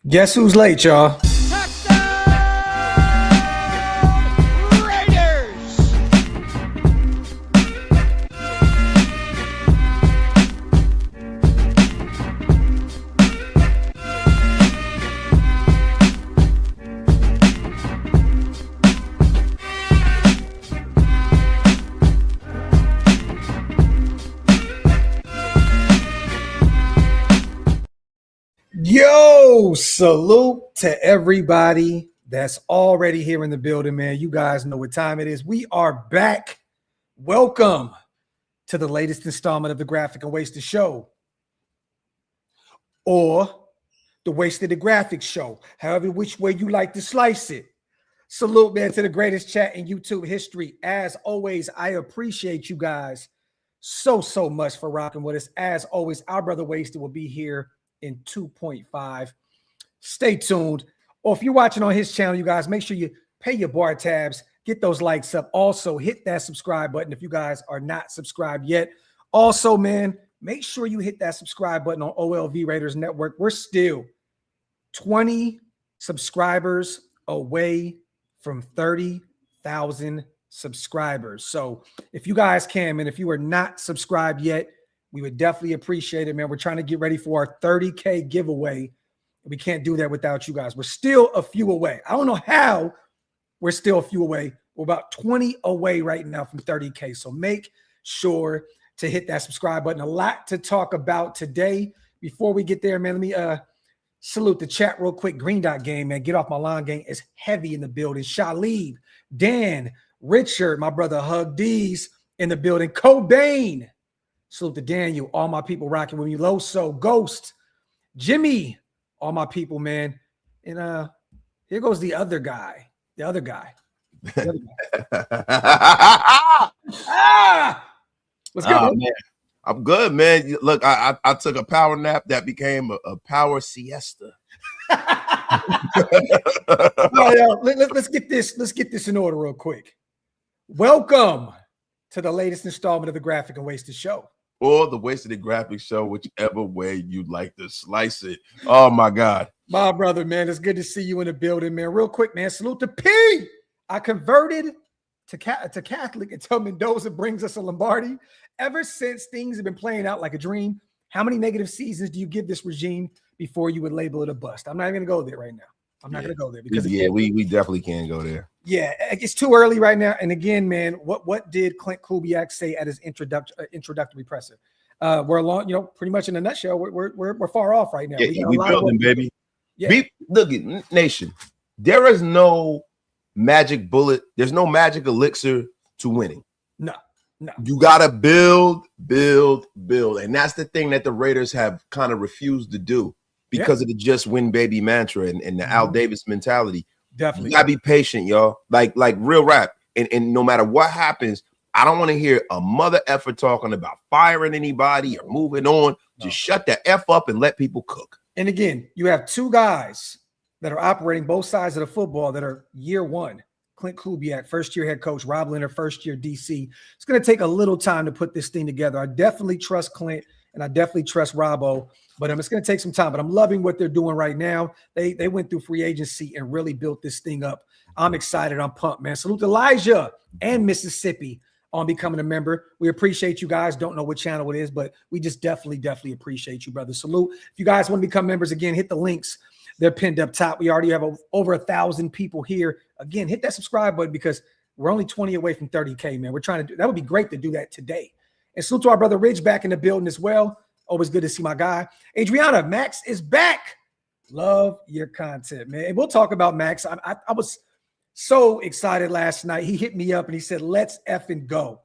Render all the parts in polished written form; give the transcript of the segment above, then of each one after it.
Guess who's late, y'all? Yo, salute to everybody that's already here in the building, man. You guys know what time it is. We are back. Welcome to the latest installment of the Graphic and Wasted Show, or the Wasted the Graphic Show, however which way you like to slice it. Salute, man, to the greatest chat in YouTube history. As always, I appreciate you guys so much for rocking with us. As always, our brother Wasted will be here in 2.5. Stay tuned. Or if you're watching on his channel, you guys, make sure you pay your bar tabs, get those likes up. Also, hit that subscribe button if you guys are not subscribed yet. Also, man, make sure you hit that subscribe button on OLV Raiders Network. We're still 20 subscribers away from 30,000 subscribers. So if you guys can, and if you are not subscribed yet, we would definitely appreciate it, man. We're trying to get ready for our 30K giveaway. We can't do that without you guys. We're still a few away. I don't know how we're still a few away. We're about 20 away right now from 30K. So make sure to hit that subscribe button. A lot to talk about today. Before we get there, man, let me salute the chat real quick. Green Dot Game, man. Get Off My Lawn Gang is heavy in the building. Shalib, Dan, Richard, my brother Hug D's in the building. Cobain. Salute to Daniel, all my people rocking with me. Loso, Ghost, Jimmy, all my people, man. And here goes the other guy. The other guy. What's good, man? I'm good, man. Look, I took a power nap that became a power siesta. Let's get this in order real quick. Welcome to the latest installment of the Graphic and Wasted Show. Or the Wasted and Graphic Show, whichever way you'd like to slice it. Oh, my God. My brother, man, it's good to see you in the building, man. Real quick, man, salute to P. I converted to Catholic until Mendoza brings us a Lombardi. Ever since things have been playing out like a dream, how many negative seasons do you give this regime before you would label it a bust? I'm not even going to go there right now. I'm not going to go there because we definitely can't go there. Yeah, it's too early right now. And again, man, what did Clint Kubiak say at his introductory presser? We're along, pretty much in a nutshell. We're far off right now. Yeah, we building, baby. Yeah. Look at Nation. There is no magic bullet. There's no magic elixir to winning. No. You gotta build, and that's the thing that the Raiders have kind of refused to do because of the just win baby mantra and the Al Davis mentality. Definitely. You gotta be patient, y'all. Like real rap. And no matter what happens, I don't want to hear a mother effer talking about firing anybody or moving on. Just shut the F up and let people cook. And again, you have two guys that are operating both sides of the football that are year one. Clint Kubiak, first-year head coach. Rob Leonard, first-year DC. It's going to take a little time to put this thing together. I definitely trust Clint, and I definitely trust Robbo. But it's going to take some time. But I'm loving what they're doing right now. They went through free agency and really built this thing up. I'm excited. I'm pumped, man. Salute to Elijah and Mississippi on becoming a member. We appreciate you guys. Don't know what channel it is, but we just definitely appreciate you, brother. Salute. If you guys want to become members, again, hit the links. They're pinned up top. We already have over 1,000 people here. Again, hit that subscribe button because we're only 20 away from 30K, man. We're trying to do that. Would be great to do that today. And salute to our brother Ridge back in the building as well. Always good to see my guy. Adriana, Max is back. Love your content, man. And we'll talk about Max. I was so excited last night. He hit me up and he said, let's effing go.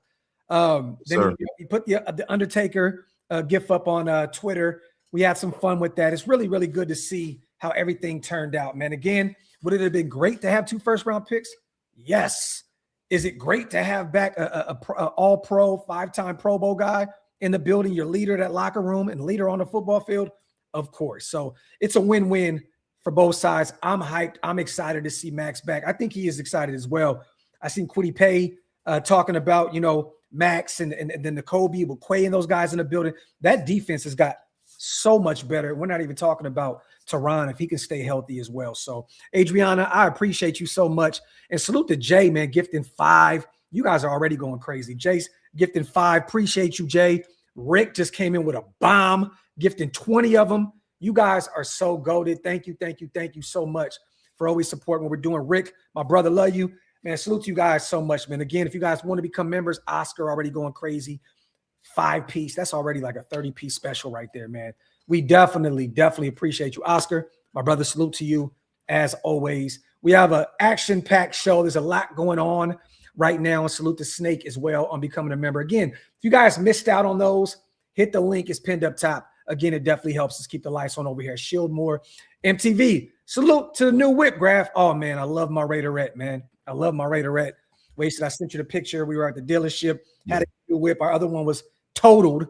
Then he put the Undertaker gif up on Twitter. We had some fun with that. It's really good to see how everything turned out, man. Again, would it have been great to have 2 first-round picks? Yes. Is it great to have back a all-pro, 5-time Pro Bowl guy in the building, your leader, that locker room, and leader on the football field? Of course. So it's a win-win for both sides. I'm hyped. I'm excited to see Max back. I think he is excited as well. I seen Kwity Paye talking about, Max and then the Kobe with Quay and those guys in the building. That defense has got so much better. We're not even talking about Tehran if he can stay healthy as well. So, Adriana, I appreciate you so much. And salute to Jay, man, gifting 5. You guys are already going crazy. Jay's gifting 5. Appreciate you, Jay. Rick just came in with a bomb, gifting 20 of them. You guys are so goated. Thank you so much for always supporting what we're doing. Rick, my brother, love you. Man, salute to you guys so much, man. Again, if you guys want to become members, Oscar already going crazy. 5-piece. That's already like a 30-piece special right there, man. We definitely appreciate you. Oscar, my brother, salute to you as always. We have an action-packed show. There's a lot going on right now. And salute to Snake as well on becoming a member. Again, if you guys missed out on those, hit the link. It's pinned up top. Again, it definitely helps us keep the lights on over here. Shieldmore MTV. Salute to the new whip graph. Oh, man, I love my Raiderette, man. I love my Raiderette. Wasted. I sent you the picture. We were at the dealership, had a new whip. Our other one was totaled.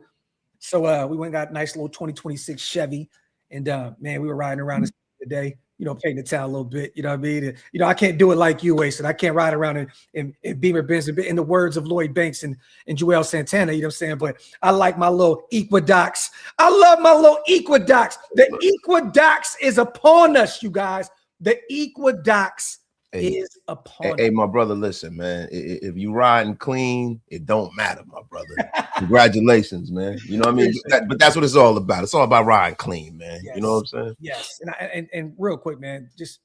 So we went and got a nice little 2026 Chevy. And man, we were riding around this today, painting the town a little bit. You know what I mean? And, I can't do it like you, Wasted. I can't ride around in Beamer Benz in the words of Lloyd Banks and Joel Santana, you know what I'm saying? But I like my little Equinox. I love my little Equinox. The Equinox is upon us, you guys. The Equinox is upon Hey, my brother, listen, man. If you riding clean, it don't matter, my brother. Congratulations, man. You know what I mean? But that's what it's all about. It's all about riding clean, man. Yes. You know what I'm saying? Yes. And real quick, man, just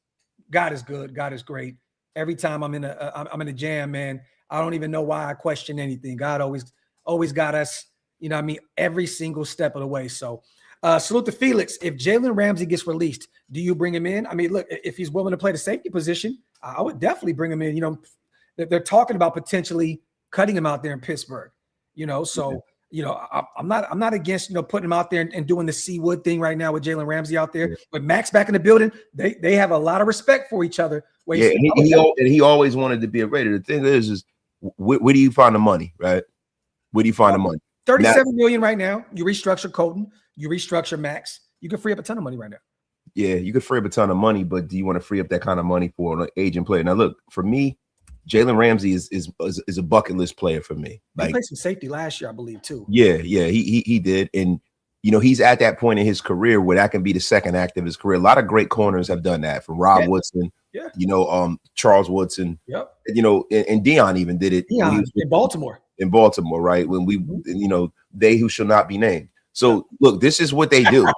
God is good. God is great. Every time I'm in a jam, man, I don't even know why I question anything. God always got us, you know what I mean, every single step of the way. So salute to Felix. If Jalen Ramsey gets released, do you bring him in? I mean, look, if he's willing to play the safety position, I would definitely bring him in. They're talking about potentially cutting him out there in Pittsburgh. So I'm not against putting him out there and doing the Seawood thing right now with Jalen Ramsey out there. But Max back in the building, they have a lot of respect for each other. He always wanted to be a Raider. The thing is where do you find the money, right? Where do you find the money? $37 million right now. You restructure Colton, you restructure Max. You can free up a ton of money right now. Yeah, you could free up a ton of money, but do you want to free up that kind of money for an aging player? Now, look, for me, Jalen Ramsey is a bucket list player for me. He played some safety last year, I believe, too. Yeah, he did. And, he's at that point in his career where that can be the second act of his career. A lot of great corners have done that, from Rob Woodson, Charles Woodson, and Dion even did it. Dion in Baltimore. In Baltimore, right? When we, they who shall not be named. So, look, this is what they do.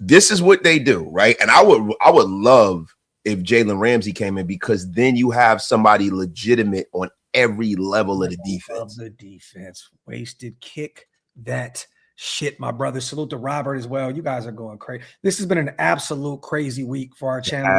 This is what they do, right? And I would love if Jalen Ramsey came in, because then you have somebody legitimate on every level of the defense. Wasted kick that shit, my brother. Salute to Robert as well. You guys are going crazy. This has been an absolute crazy week for our channel.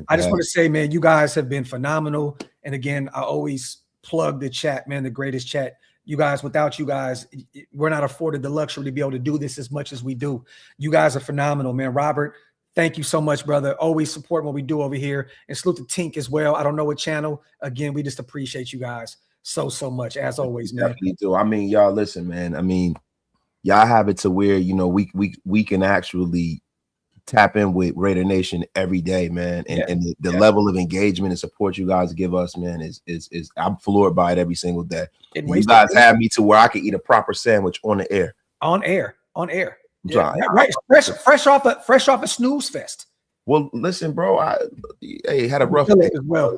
I just want to say, man, you guys have been phenomenal. And again, I always plug the chat, man, the greatest chat. You guys, without you guys, we're not afforded the luxury to be able to do this as much as we do. You guys are phenomenal, man. Robert, thank you so much, brother. Always support what we do over here. And salute to Tink as well. I don't know what channel. Again, we just appreciate you guys so much, as always, man. Definitely do. I mean, y'all, listen, man. I mean, y'all have it to where, we can actually tap in with Raider Nation every day, man. And the level of engagement and support you guys give us, man, is I'm floored by it every single day. You guys have me to where I can eat a proper sandwich on the air. On air. Right. Fresh off a snooze fest. Well, listen, bro. I had a rough day as well.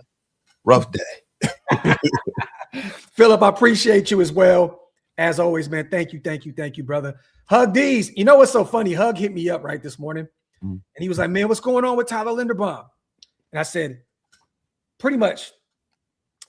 Rough day. Philip, I appreciate you as well. As always, man. Thank you, brother. Hug D's. You know what's so funny? Hug hit me up right this morning. And he was like, man, what's going on with Tyler Linderbaum? And I said, pretty much,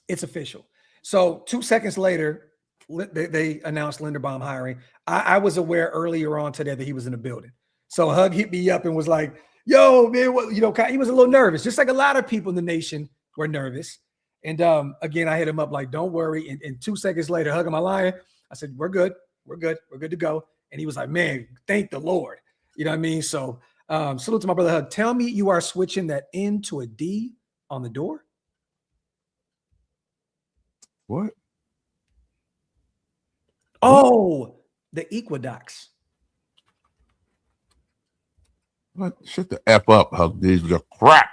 it's official. So 2 seconds later, they announced Linderbaum hiring. I was aware earlier on today that he was in the building. So Hug hit me up and was like, yo, man, he was a little nervous, just like a lot of people in the nation were nervous. And again, I hit him up like, don't worry. And 2 seconds later, Hug, am I lying? I said, we're good to go. And he was like, man, thank the Lord. You know what I mean? So salute to my brother Hug. Tell me you are switching that N to a D on the door. What? Oh, the Equinox. What? Shut the F up, Hug. These are crap.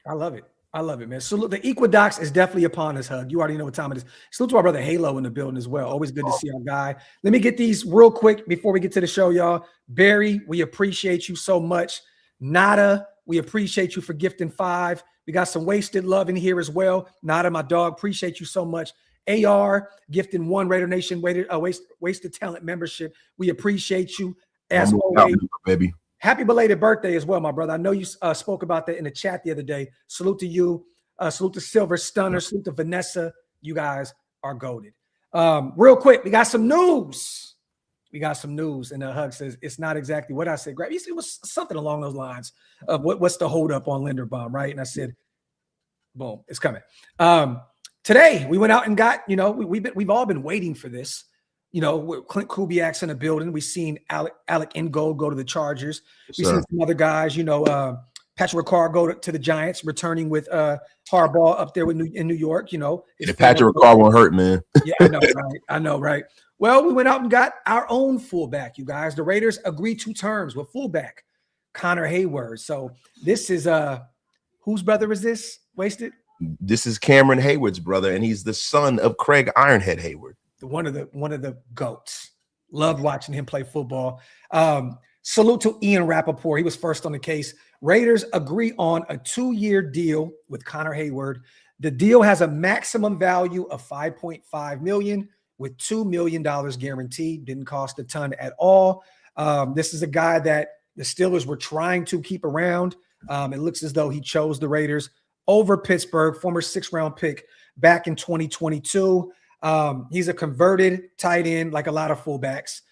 I love it. I love it, man. Salute. The equinox is definitely upon us, Hug. You already know what time it is. Salute to our brother Halo in the building as well. Always good to see our guy. Let me get these real quick before we get to the show, y'all. Barry, we appreciate you so much. Nada, we appreciate you for gifting 5. We got some wasted love in here as well. Nada, my dog, appreciate you so much. AR, gifting 1 Raider Nation wasted talent membership. We appreciate you as always. Baby. Happy belated birthday as well, my brother. I know you spoke about that in the chat the other day. Salute to you. Salute to Silver Stunner. Salute to Vanessa. You guys are goated. Real quick, we got some news. And Hug says it's not exactly what I said. Grab. It was something along those lines of what's the holdup on Linderbaum, right? And I said, boom, it's coming. Today we went out and got, we've all been waiting for this. Clint Kubiak's in the building. We've seen Alec Ingold go to the Chargers. We've seen some other guys, Patrick Ricard go to the Giants, returning with Harbaugh up there in New York. Patrick Ricard won't hurt, man. Yeah, I know, right? Well, we went out and got our own fullback, you guys. The Raiders agreed to terms with fullback Connor Hayward. So this is whose brother is this? Wasted? This is Cameron Hayward's brother, and he's the son of Craig Ironhead Hayward. One of the GOATs. Loved watching him play football. Salute to Ian Rappaport. He was first on the case. Raiders agree on a 2-year deal with Connor Hayward. The deal has a maximum value of $5.5 million with $2 million guaranteed. Didn't cost a ton at all. This is a guy that the Steelers were trying to keep around. It looks as though he chose the Raiders over Pittsburgh, former 6th-round pick back in 2022. He's a converted tight end, like a lot of fullbacks.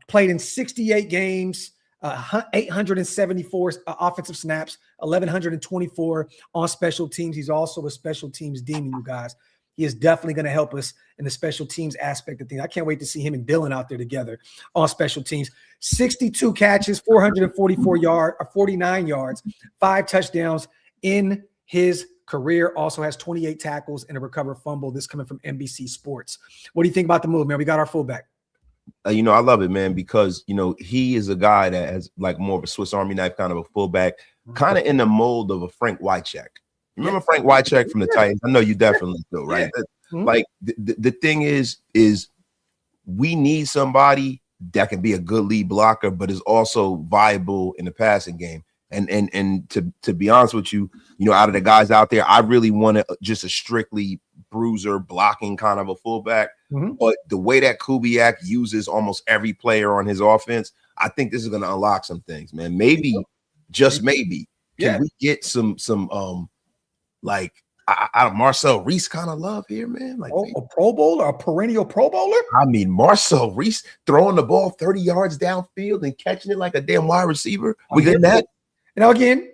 Played in 68 games, 874 offensive snaps, 1,124 on special teams. He's also a special teams demon, you guys. He is definitely going to help us in the special teams aspect of things. I can't wait to see him and Dylan out there together on special teams. 62 catches, 49 yards, 5 touchdowns in his career. Also has 28 tackles and a recovered fumble. This coming from NBC Sports. What do you think about the move, man? We got our fullback. I love it, man, because, he is a guy that has like more of a Swiss Army knife kind of a fullback, kind of in the mold of a Frank Wycheck. Remember Frank Wycheck from the Titans? I know you definitely do, right? Yeah. Like the thing is we need somebody that can be a good lead blocker, but is also viable in the passing game. And to be honest with you, out of the guys out there, I really want just a strictly bruiser blocking kind of a fullback. Mm-hmm. But the way that Kubiak uses almost every player on his offense, I think this is going to unlock some things, man. Maybe, just maybe, can we get some Marcel Reese kind of love here, man? Like a Pro Bowler, a perennial Pro Bowler? I mean, Marcel Reese throwing the ball 30 yards downfield and catching it like a damn wide receiver. We getting that? Now, again,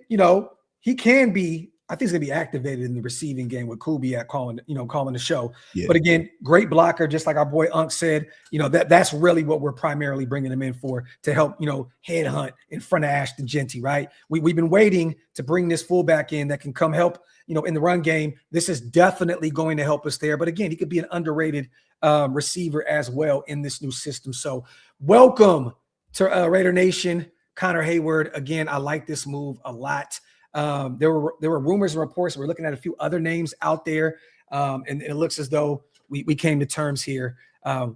he can be, I think he's going to be activated in the receiving game with Kubiak calling the show. Yeah. But again, great blocker, just like our boy Unc said, that's really what we're primarily bringing him in for, to help, headhunt in front of Ashton Genty, right? We've been waiting to bring this fullback in that can come help, in the run game. This is definitely going to help us there. But again, he could be an underrated receiver as well in this new system. So welcome to Raider Nation. Connor Hayward, again, I like this move a lot. There were rumors and reports. We're looking at a few other names out there, and it looks as though we came to terms here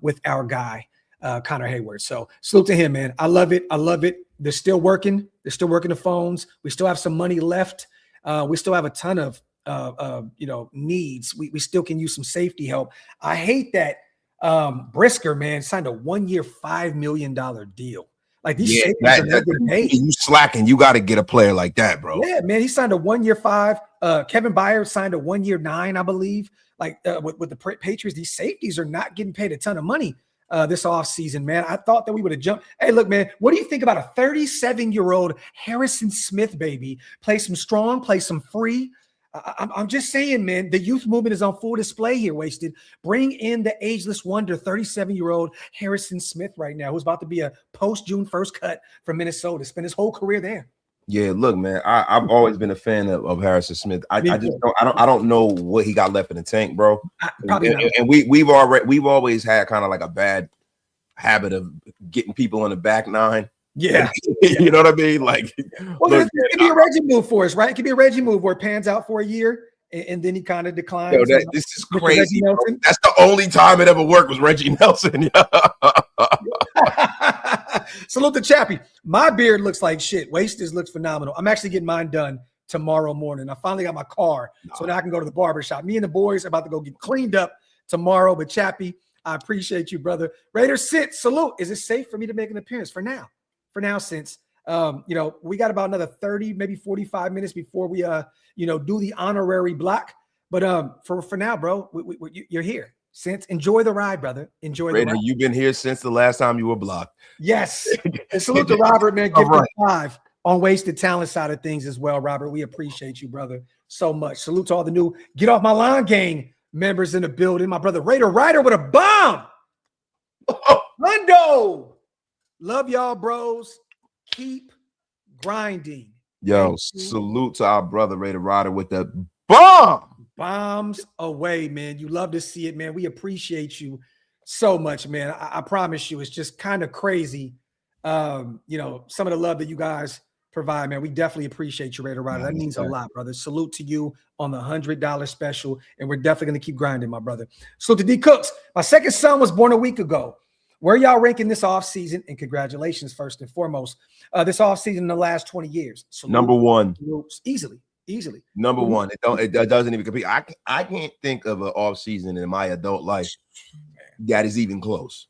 with our guy, Connor Hayward. So salute to him, man. I love it. They're still working. The phones. We still have some money left. We still have a ton of needs. We still can use some safety help. I hate that Brisker, man, signed a 1-year, $5 million deal. Like these safeties are not getting paid. You slacking. You got to get a player like that, bro. Yeah, man. He signed a 1-year $5. Kevin Byard signed a 1-year $9, I believe. Like with the Patriots, these safeties are not getting paid a ton of money this offseason, man. I thought that we would have jumped. Hey, look, man, what do you think about a 37-year-old Harrison Smith, baby? Play some strong, play some free. I'm just saying, man, the youth movement is on full display here, Wasted. Bring in the ageless wonder, 37-year-old Harrison Smith right now, who's about to be a post-June 1st cut from Minnesota, spend his whole career there. Yeah, look, man, I've always been a fan of Harrison Smith. I don't know what he got left in the tank, bro. And we've always had kind of like a bad habit of getting people on the back nine. Yeah. You know what I mean? Like, well, look, it could be a Reggie move for us, right? It could be a Reggie move where it pans out for a year and then he kind of declines. Yo, this is crazy. That's the only time it ever worked was Reggie Nelson. Salute to Chappie. My beard looks like shit. Wasted looks phenomenal. I'm actually getting mine done tomorrow morning. I finally got my car, so now I can go to the barbershop. Me and the boys are about to go get cleaned up tomorrow. But Chappie, I appreciate you, brother. Raiders sit. Salute. Is it safe for me to make an appearance for now? For now, since we got about another 30, maybe 45 minutes before we do the honorary block. But for now, bro, you're here. Since enjoy the ride, brother. Enjoy the ride. You've been here since the last time you were blocked. Yes. And salute to Robert, man. Give me 5 on wasted talent side of things as well, Robert. We appreciate you, brother, so much. Salute to all the new Get Off My Lawn gang members in the building. My brother Raider Ryder with a bomb. Mundo. Love y'all, bros. Keep grinding. Yo, salute to our brother Raider Ryder with the bomb. Bombs away, man. You love to see it, man. We appreciate you so much, man. I promise you, it's just kind of crazy. Some of the love that you guys provide, man. We definitely appreciate you, Raider Ryder. That means a lot, brother. Salute to you on the $100 special, and we're definitely going to keep grinding, my brother. Salute to D Cooks. My second son was born a week ago. Where y'all ranking this offseason? And congratulations, first and foremost. This offseason in the last 20 years. Salute. Number one. Easily. Number one. It doesn't even compete. I can't think of an offseason in my adult life that is even close.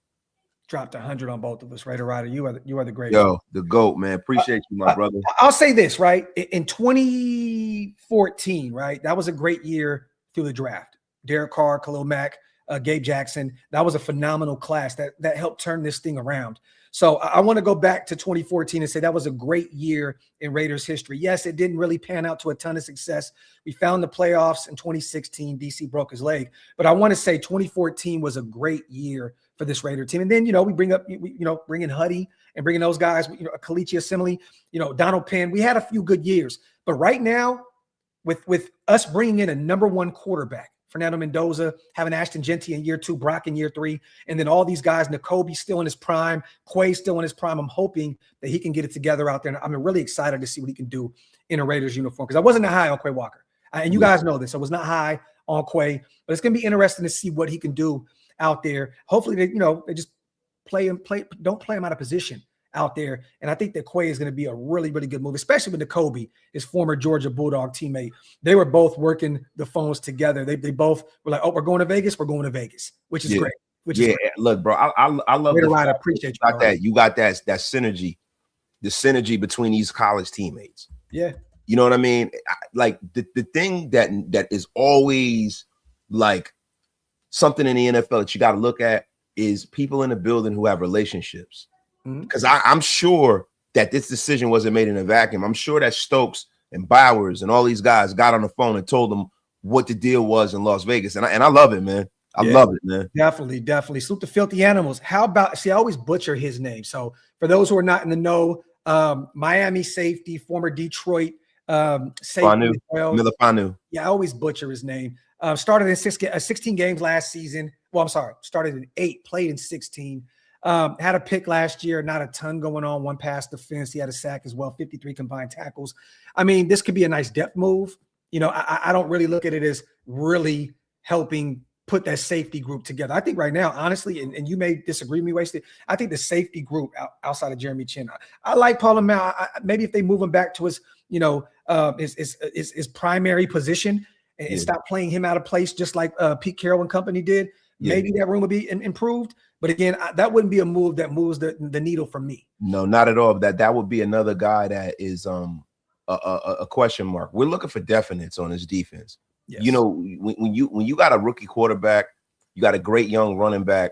Dropped 100 on both of us, Raider Ryder. You are the greatest. Yo, the GOAT, man. Appreciate you, my brother. I'll say this, right? In 2014, right? That was a great year through the draft. Derek Carr, Khalil Mack, Gabe Jackson. That was a phenomenal class that helped turn this thing around. So I want to go back to 2014 and say that was a great year in Raiders history. Yes, it didn't really pan out to a ton of success. We found the playoffs in 2016. DC broke his leg. But I want to say 2014 was a great year for this Raider team. And then, we bring in Huddy and bringing those guys, Kalichi Assembly, Donald Penn. We had a few good years. But right now, with us bringing in a number one quarterback, Fernando Mendoza, having Ashton Genty in year 2, Brock in year 3, and then all these guys, N'Kobe still in his prime, Quay still in his prime. I'm hoping that he can get it together out there. And I'm really excited to see what he can do in a Raiders uniform because I wasn't high on Quay Walker. And you guys know this. I was not high on Quay, but it's going to be interesting to see what he can do out there. Hopefully, they just don't play him out of position out there. And I think that Quay is going to be a really, really good move, especially with N'Kobe, his former Georgia Bulldog teammate. They were both working the phones together. They both were like, oh, we're going to Vegas. We're going to Vegas, which is great. Look, bro, I love the fact I appreciate you got that. You got that synergy, the synergy between these college teammates. Yeah. You know what I mean? Like the thing that is always like something in the NFL that you got to look at is people in the building who have relationships. Because I'm sure that this decision wasn't made in a vacuum. I'm sure that Stokes and Bowers and all these guys got on the phone and told them what the deal was in Las Vegas. And I love it, man. I love it, man. Definitely. Salute to Filthy Animals. How about, I always butcher his name. So for those who are not in the know, Miami safety, former Detroit safety. Milifanu. Yeah, I always butcher his name. Started in 16 games last season. Well, I'm sorry. Started in 8, played in 16. Had a pick last year, not a ton going on, 1 pass defense. He had a sack as well, 53 combined tackles. I mean, this could be a nice depth move. I don't really look at it as really helping put that safety group together. I think right now, honestly, and you may disagree with me, Wasted, I think the safety group outside of Jeremy Chin, I like Paul Mel. Maybe if they move him back to his, his primary position and stop playing him out of place, just like Pete Carroll and company did, maybe that room would be improved. But again, that wouldn't be a move that moves the needle for me. No, not at all. That would be another guy that is a question mark. We're looking for definites on his defense. Yes. When you got a rookie quarterback, you got a great young running back.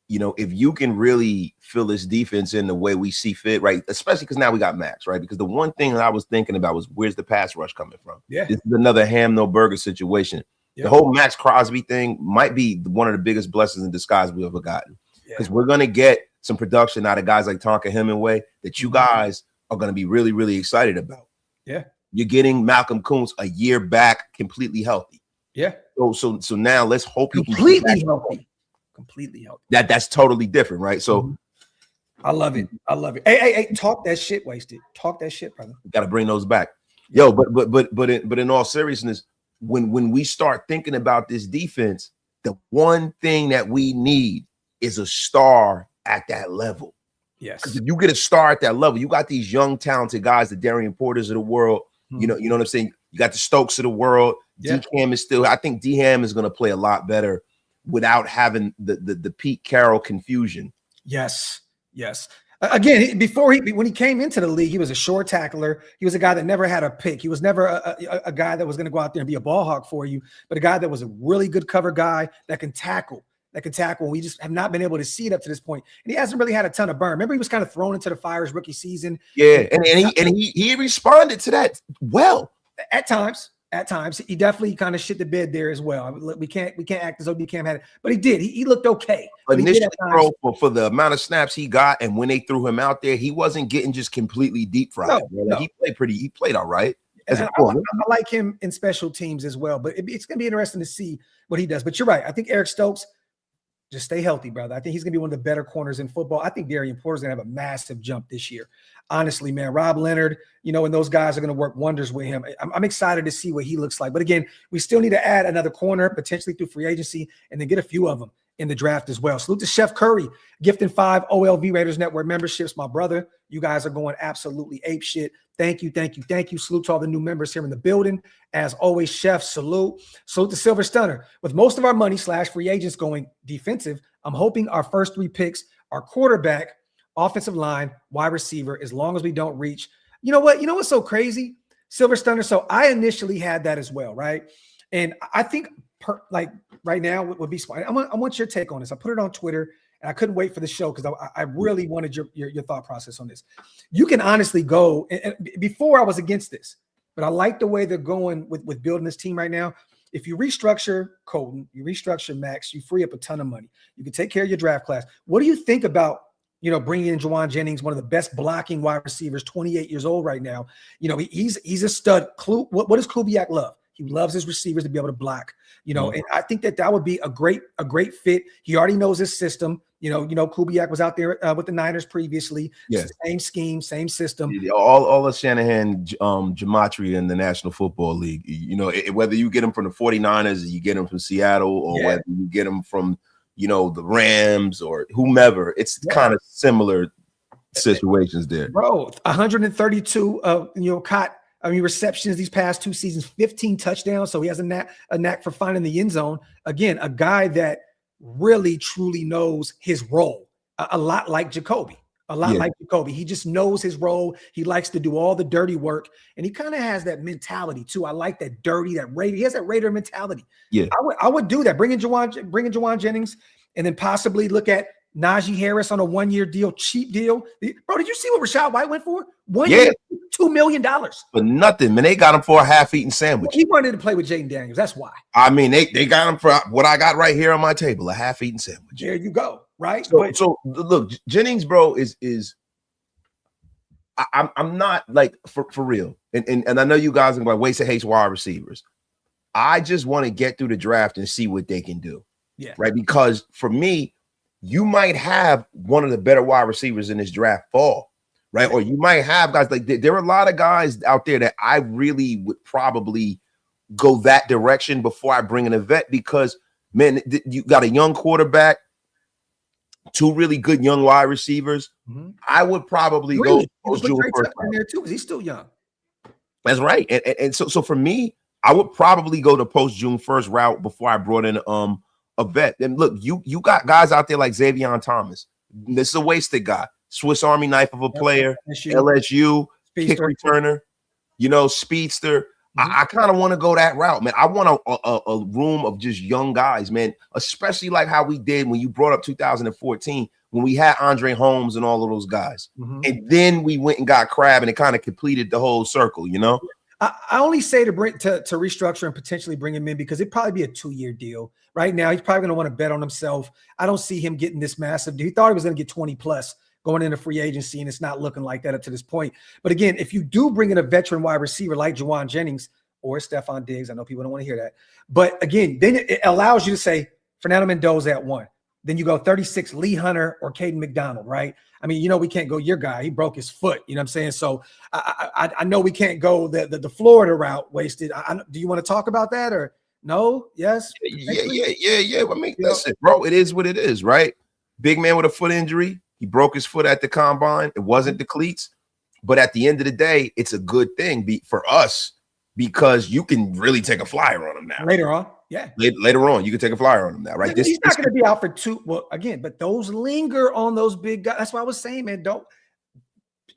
If you can really fill this defense in the way we see fit, right? Especially because now we got Maxx, right? Because the one thing that I was thinking about was where's the pass rush coming from? Yeah, this is another ham no burger situation. Yep. The whole Maxx Crosby thing might be one of the biggest blessings in disguise we've ever gotten. Because we're going to get some production out of guys like Tonka Hemingway that you guys are going to be really, really excited about. Yeah. You're getting Malcolm Kuntz a year back completely healthy. Yeah. So now let's hope he completely healthy. Completely healthy. That's totally different, right? So I love it. I love it. Hey, talk that shit, Wasted. Talk that shit, brother. Got to bring those back. Yo, but in all seriousness, when we start thinking about this defense, the one thing that we need is a star at that level. Yes. Because if you get a star at that level, you got these young, talented guys, the Darian Porters of the world. You know what I'm saying? You got the Stokes of the world. Yeah. D-Cam is still, I think D-Ham is going to play a lot better without having the Pete Carroll confusion. Yes. Again, when he came into the league, he was a short tackler. He was a guy that never had a pick. He was never a guy that was going to go out there and be a ball hawk for you, but a guy that was a really good cover guy that can tackle. We just have not been able to see it up to this point. And he hasn't really had a ton of burn. Remember, he was kind of thrown into the fire his rookie season. Yeah, and he responded to that well. At times. He definitely kind of shit the bed there as well. We can't act as though D-Cam had it, but he did. He looked okay. Initially, for the amount of snaps he got, and when they threw him out there, he wasn't getting just completely deep fried. No. He played all right. I like him in special teams as well, but it's going to be interesting to see what he does. But you're right. I think Eric Stokes, just stay healthy, brother. I think he's going to be one of the better corners in football. I think Darian Porter's going to have a massive jump this year. Honestly, man, Rob Leonard, and those guys are going to work wonders with him. I'm excited to see what he looks like. But again, we still need to add another corner, potentially through free agency, and then get a few of them in the draft as well. Salute to Chef Curry, gifting 5 OLV Raiders Network memberships. My brother, you guys are going absolutely ape shit. Thank you. Salute to all the new members here in the building. As always, Chef, salute. Salute to Silver Stunner. With most of our money / free agents going defensive, I'm hoping our first 3 picks are quarterback, offensive line, wide receiver, as long as we don't reach. You know what? You know what's so crazy? Silver Stunner. So I initially had that as well, right? And I think right now would be smart. I want your take on this. I put it on Twitter, and I couldn't wait for the show because I really wanted your thought process on this. You can honestly go, and before I was against this, but I like the way they're going with building this team right now. If you restructure Colton, you restructure Maxx, you free up a ton of money. You can take care of your draft class. What do you think about bringing in Jauan Jennings, one of the best blocking wide receivers, 28 years old right now? He's a stud. What does Kubiak love? He loves his receivers to be able to block, and I think that would be a great fit. He already knows his system. Kubiak was out there with the Niners previously. Yeah. Same scheme, same system. All of Shanahan gematria in the National Football League. Whether you get him from the 49ers, or you get him from Seattle, or whether you get him from the Rams or whomever, it's kind of similar situations there. Bro, 132 receptions these past 2 seasons, 15 touchdowns. So he has a knack for finding the end zone. Again, a guy that really truly knows his role, a lot like Jacoby. He just knows his role. He likes to do all the dirty work, and he kind of has that mentality too. I like that dirty, that Raider. He has that Raider mentality. Yeah, I would do that. Bring in Jauan Jennings, and then possibly look at Najee Harris on a 1-year deal, cheap deal. Bro, did you see what Rashad White went for? 1 year, $2 million. For nothing, man. They got him for a half-eaten sandwich. He wanted to play with Jaden Daniels. That's why. I mean, they got him for what I got right here on my table, a half-eaten sandwich. There you go. Right. So look, Jennings, bro, is I'm not like for real. And I know you guys are like Wasted hates wide receivers. I just want to get through the draft and see what they can do. Yeah. Right. Because for me, you might have one of the better wide receivers in this draft fall. Right. Or you might have guys like there are a lot of guys out there that I really would probably go that direction before I bring in a vet, because, man, you got a young quarterback, 2 really good young wide receivers. Mm-hmm. I would probably go post June first in there too, because he's still young. That's right. And so for me, I would probably go to post June 1st route before I brought in a vet. And look, you got guys out there like Xavier Thomas. This is a wasted guy. Swiss Army knife of a player, LSU, kick returner, speedster. Mm-hmm. I kind of want to go that route, man. I want a room of just young guys, man, especially like how we did when you brought up 2014, when we had Andre Holmes and all of those guys. Mm-hmm. And then we went and got Crab, and it kind of completed the whole circle, I only say to restructure and potentially bring him in because it'd probably be a 2-year deal. Right now, he's probably going to want to bet on himself. I don't see him getting this massive deal. He thought he was going to get 20 plus going into free agency, and it's not looking like that up to this point. But again, if you do bring in a veteran wide receiver like Jauan Jennings or Stephon Diggs, I know people don't want to hear that. But again, then it allows you to say Fernando Mendoza at 1, Then you go 36, Lee Hunter or Caden McDonald, right? I mean, you know, we can't go your guy. He broke his foot. You know what I'm saying? So I know we can't go the Florida route, Wasted. Do you want to talk about that or no? Yes? Yeah. I mean, listen, bro, it is what it is, right? Big man with a foot injury. He broke his foot at the combine. It wasn't the cleats. But at the end of the day, it's a good thing for us because you can really take a flyer on him now. Later on. Yeah. Later on, you can take a flyer on him now, right? He's not going to be out for 2. Well, again, but those linger on those big guys. That's what I was saying, man.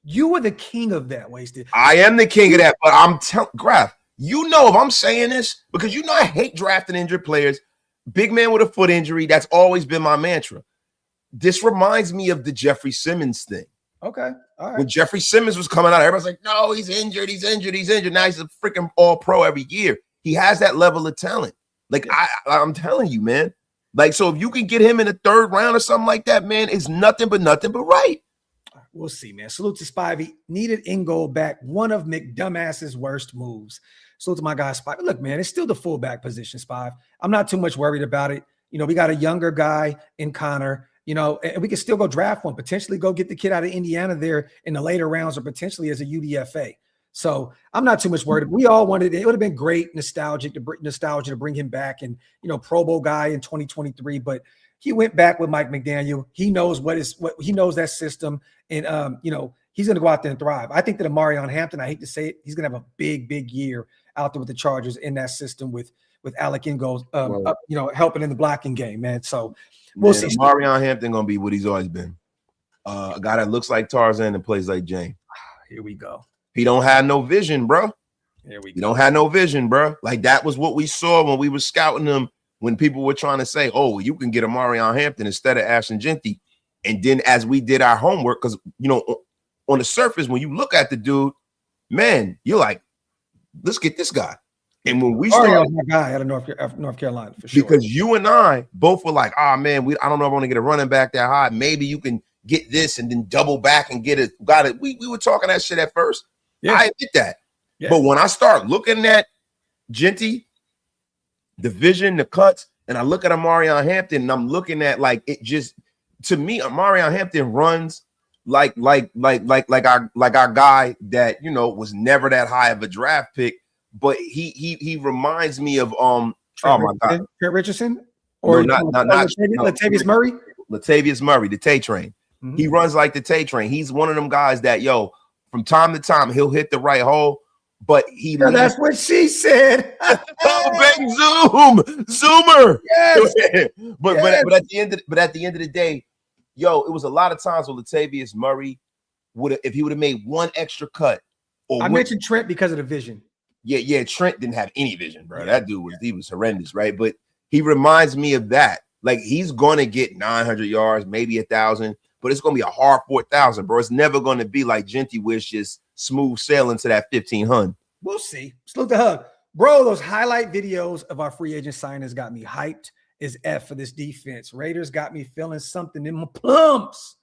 You were the king of that, Wasted. I am the king of that, but I'm telling Graf, you know if I'm saying this, because you know I hate drafting injured players. Big man with a foot injury, that's always been my mantra. This reminds me of the Jeffrey Simmons thing. Okay. All right. When Jeffrey Simmons was coming out, everybody's like, no, he's injured. Now he's a freaking all-pro every year. He has that level of talent. Like, I'm telling you, man. Like, so if you can get him in the 3rd round or something like that, man, it's nothing but right. We'll see, man. Salute to Spivey. Needed Ingold back. One of McDumbass's worst moves. Salute to my guy, Spivey. Look, man, it's still the fullback position, Spive. I'm not too much worried about it. You know, we got a younger guy in Connor, you know, and we can still go draft one, potentially go get the kid out of Indiana there in the later rounds or potentially as a UDFA. So I'm not too much worried. We all wanted it. It would have been great nostalgia to bring him back and, you know, Pro Bowl guy in 2023, but he went back with Mike McDaniel. He knows what he knows that system. And, you know, he's going to go out there and thrive. I think that Amarion Hampton, I hate to say it, he's going to have a big year out there with the Chargers in that system with Alec Ingold, you know, helping in the blocking game, man. So we'll see. Amarion Hampton going to be what he's always been. A guy that looks like Tarzan and plays like Jane. Here we go. He don't have no vision, bro. Here we go. He don't have no vision, bro. Like that was what we saw when we were scouting him, when people were trying to say, oh, you can get Amarion Hampton instead of Ashton Genty. And then as we did our homework, because, you know, on the surface, when you look at the dude, man, you're like, let's get this guy. And when we started, my guy out of North Carolina, for sure. Because you and I both were like, oh, man, I don't know if I want to get a running back that high. Maybe you can get this and then double back and get it. Got it. We were talking that shit at first. Yeah. I admit that. Yeah. But when I start looking at Genty, the vision, the cuts, and I look at Amarion Hampton, and I'm looking at like it just to me, Amarion Hampton runs like our guy that, you know, was never that high of a draft pick, but he reminds me of Trent Richardson or not Latavius Murray. Latavius Murray, the Tay Train. Mm-hmm. He runs like the Tay Train. He's one of them guys that from time to time, he'll hit the right hole, but that's what she said. Oh, big Zoomer. Yes. But at the end of the day, it was a lot of times where Latavius Murray if he would have made one extra cut. I mentioned Trent because of the vision. Yeah. Trent didn't have any vision, bro. That dude was horrendous, right? But he reminds me of that. Like he's gonna get 900 yards, maybe 1,000. But it's going to be a hard 4,000, bro. It's never going to be like Genty, where it's just smooth sailing to that 1,500. We'll see. Salute the hug. Bro, those highlight videos of our free agent signings got me hyped as F for this defense. Raiders got me feeling something in my plums.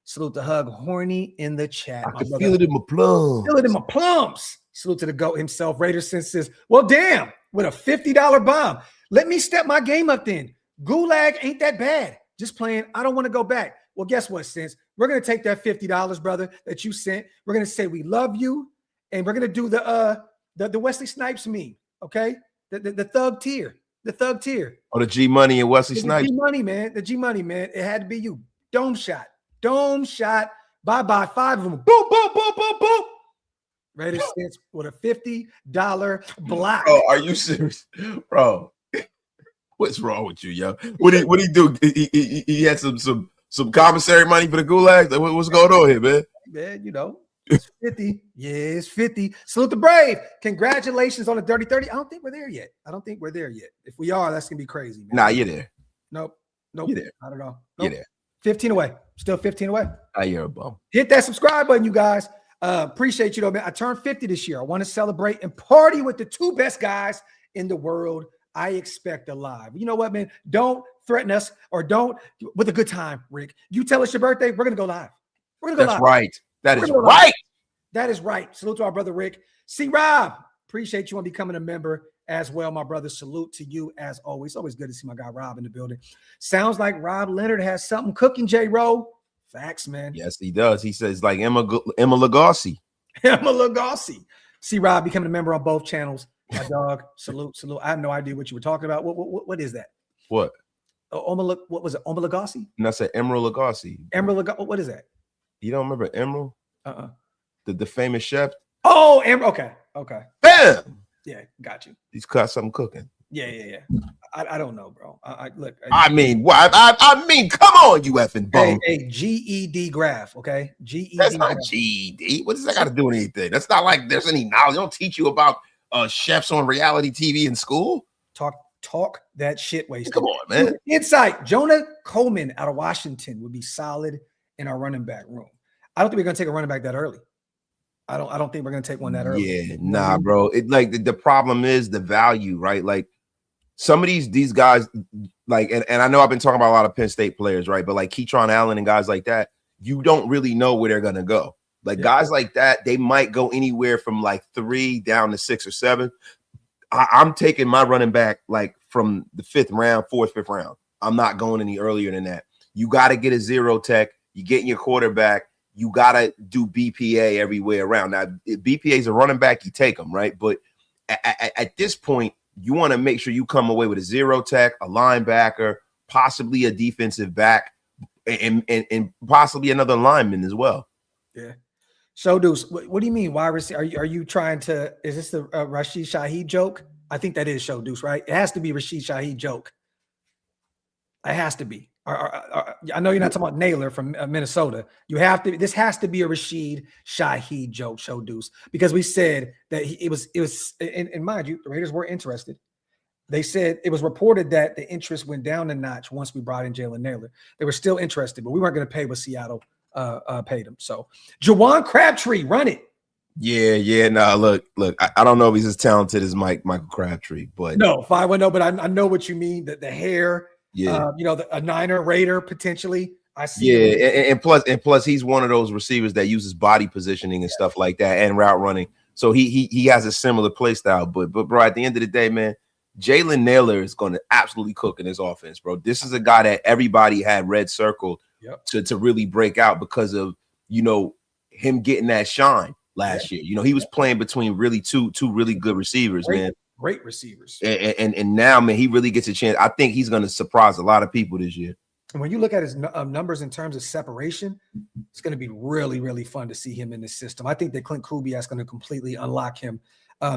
Salute the hug. Horny in the chat. I can feel it in my plums. Feel it in my plums. Salute to the GOAT himself. Raiders says, well, damn, with a $50 bomb. Let me step my game up then. Gulag ain't that bad. Just playing. I don't want to go back. Well, guess what, Sense? We're going to take that $50, brother, that you sent. We're going to say we love you, and we're going to do the Wesley Snipes meme, okay? The thug tier. The thug tier. Oh, the G Money and Wesley Snipes. The G Money, man. The G Money, man. It had to be you. Dome shot. Bye-bye. 5 of them. Boom, boom, boom, boom, boom. Raiders Sense with a $50 block. Oh, are you serious? Bro. What's wrong with you, yo? What he do? He had some commissary money for the gulags? What's going on here, man? Man, you know, it's 50. Yeah, it's 50. Salute the Brave. Congratulations on the Dirty 30. I don't think we're there yet. If we are, that's going to be crazy, man. Nah, you're there. Nope. You're there. I don't know. Nope. You're there. 15 away. Still 15 away. You're a bum. Hit that subscribe button, you guys. Appreciate you, though, man. I turned 50 this year. I want to celebrate and party with the 2 best guys in the world I expect alive. You know what, man? Don't threaten us or don't with a good time, Rick. You tell us your birthday, we're going to go live. We're going to go live. Right. That is right. That is right. Salute to our brother, Rick. C. Rob, Appreciate you on becoming a member as well, my brother. Salute to you as always. Always good to see my guy Rob in the building. Sounds like Rob Leonard has something cooking, J-Ro. Facts, man. Yes, he does. He says like Emma Lagasse. Emma Lagasse. See Rob becoming a member on both channels. My dog. Salute. I have no idea what you were talking about. What is that? What? What was it? Oma Lagasse? And I said Emerald Lagasse. Emerald Lagasse. What is that? You don't remember Emerald? The famous chef. Oh, Emerald. Okay. Bam. Yeah, got you. He's got something cooking. Yeah. I don't know, bro. Look. I mean, come on, you effing bum. Hey, GED graph, okay? GED. That's not GED. What does that got to do with anything? That's not like there's any knowledge. They don't teach you about chefs on reality TV in school. Talk that shit, waste. Come on, man. Insight. Jonah Coleman out of Washington would be solid in our running back room. I don't think we're gonna take a running back that early. I don't think we're gonna take one that early. Yeah, nah, bro. It like the problem is the value, right? Like some of these guys, like, and I know I've been talking about a lot of Penn State players, right? But like Keytron Allen and guys like that, you don't really know where they're gonna go. Like guys like that, they might go anywhere from like 3 down to 6 or 7. I'm taking my running back like from the 5th round, 4th, 5th round. I'm not going any earlier than that. You got to get a zero tech. You getting your quarterback. You got to do BPA everywhere around. Now, if BPA is a running back, you take them, right? But at this point, you want to make sure you come away with a zero tech, a linebacker, possibly a defensive back, and possibly another lineman as well. Yeah. So, Deuce, what do you mean? Why are you trying to? Is this the Rashid Shaheed joke? I think that is Show Deuce, right? It has to be Rashid Shaheed joke. It has to be. I know you're not talking about Naylor from Minnesota. You have to. This has to be a Rashid Shaheed joke, Show Deuce, because we said that it was. And mind you, the Raiders were interested. They said it was reported that the interest went down a notch once we brought in Jalen Naylor. They were still interested, but we weren't going to pay what Seattle paid him. So Jawan Crabtree, run it. Yeah. Nah, look. I don't know if he's as talented as Michael Crabtree, but no, 510. But I know what you mean. That the hair, yeah, a Niner Raider potentially. I see. Yeah, and plus, he's one of those receivers that uses body positioning and stuff like that, and route running. So he has a similar play style. But bro, at the end of the day, man, Jalen Naylor is going to absolutely cook in his offense, bro. This is a guy that everybody had red circled to really break out because of him getting that shine last year. He was playing between really two really good receivers, man. Great receivers. And now, man, he really gets a chance. I think he's going to surprise a lot of people this year. And when you look at his numbers in terms of separation, it's going to be really, really fun to see him in this system. I think that Clint Kubiak is going to completely unlock him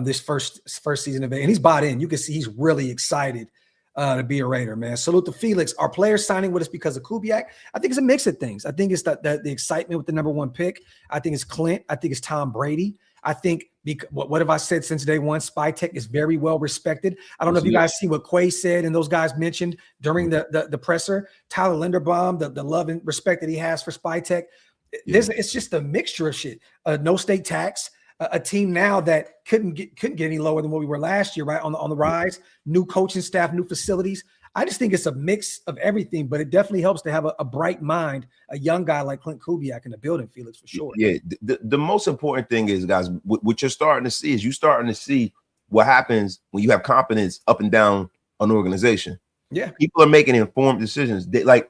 this first season of it. And he's bought in. You can see he's really excited to be a Raider, man. Salute to Felix. Our players signing with us because of Kubiak. I think it's a mix of things. I think it's the excitement with the #1 pick. I think it's Clint. I think it's Tom Brady. I think what have I said since day one? Spytek is very well respected. I don't know if you guys see what Quay said and those guys mentioned during the presser. Tyler Linderbaum, the love and respect that he has for Spytek. It's just a mixture of shit. No state tax. A team now that couldn't get any lower than what we were last year, right? On the rise, new coaching staff, new facilities. I just think it's a mix of everything, but it definitely helps to have a bright mind, a young guy like Clint Kubiak in the building, Felix, for sure. Yeah, the most important thing is, guys, what you're starting to see is what happens when you have confidence up and down an organization. Yeah. People are making informed decisions. A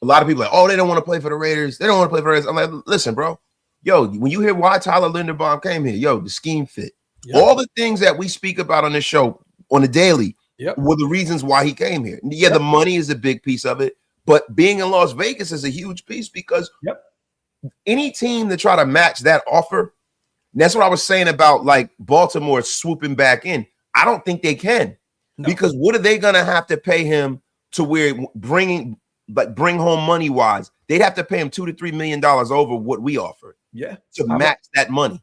lot of people are like, oh, they don't want to play for the Raiders. They don't want to play for the Raiders. I'm like, listen, bro. Yo, when you hear why Tyler Linderbaum came here, the scheme fit. Yep. All the things that we speak about on this show on the daily were the reasons why he came here. Yeah, the money is a big piece of it, but being in Las Vegas is a huge piece because any team to try to match that offer, that's what I was saying about like Baltimore swooping back in. I don't think they can because what are they going to have to pay him to where bring home money wise? They'd have to pay him $2 to $3 million over what we offered. Yeah, to match that money.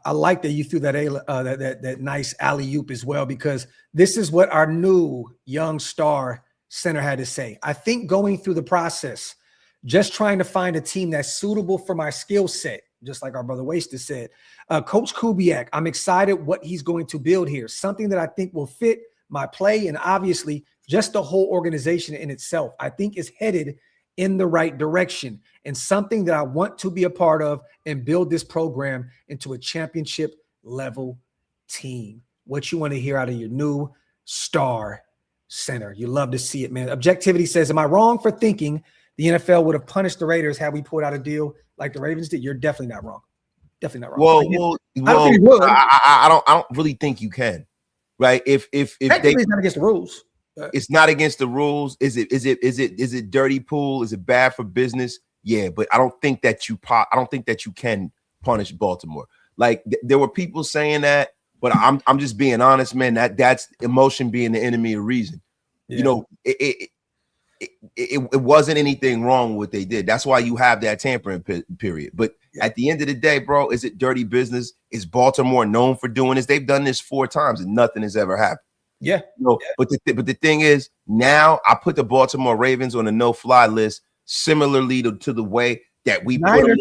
I like that you threw that nice alley-oop as well, because this is what our new young star center had to say. I think going through the process, just trying to find a team that's suitable for my skill set, just like our brother Wasted said. Coach Kubiak, I'm excited what he's going to build here. Something that I think will fit my play and obviously just the whole organization in itself, I think is headed in the right direction and something that I want to be a part of and build this program into a championship level team. what you want to hear out of your new star center. You love to see it, man. Objectivity says, am I wrong for thinking the NFL would have punished the Raiders had we pulled out a deal like the Ravens did? You're definitely not wrong. Definitely not wrong. I don't really think you can, right? If it's not against the rules. It's not against the rules. Is it dirty pool? Is it bad for business? Yeah, but I don't think that you can punish Baltimore. Like there were people saying that, but I'm just being honest, man. That's emotion being the enemy of reason. Yeah. You know, it wasn't anything wrong with what they did. That's why you have that tampering period. But at the end of the day, bro, is it dirty business? Is Baltimore known for doing this? They've done this 4 times and nothing has ever happened. Yeah. You know, but the thing is, now I put the Baltimore Ravens on a no-fly list, similarly to the way that we put them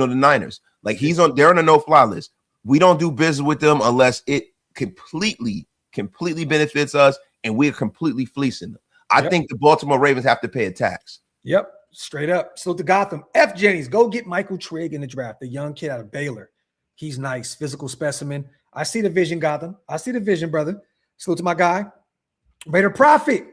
on the Niners. Like they're on a no-fly list. We don't do business with them unless it completely benefits us and we're completely fleecing them. I think the Baltimore Ravens have to pay a tax. Yep, straight up. So to Gotham, F. Jennings, go get Michael Trigg in the draft, the young kid out of Baylor. He's nice, physical specimen. I see the vision, Gotham. I see the vision, brother. Salute to my guy. Raider Profit.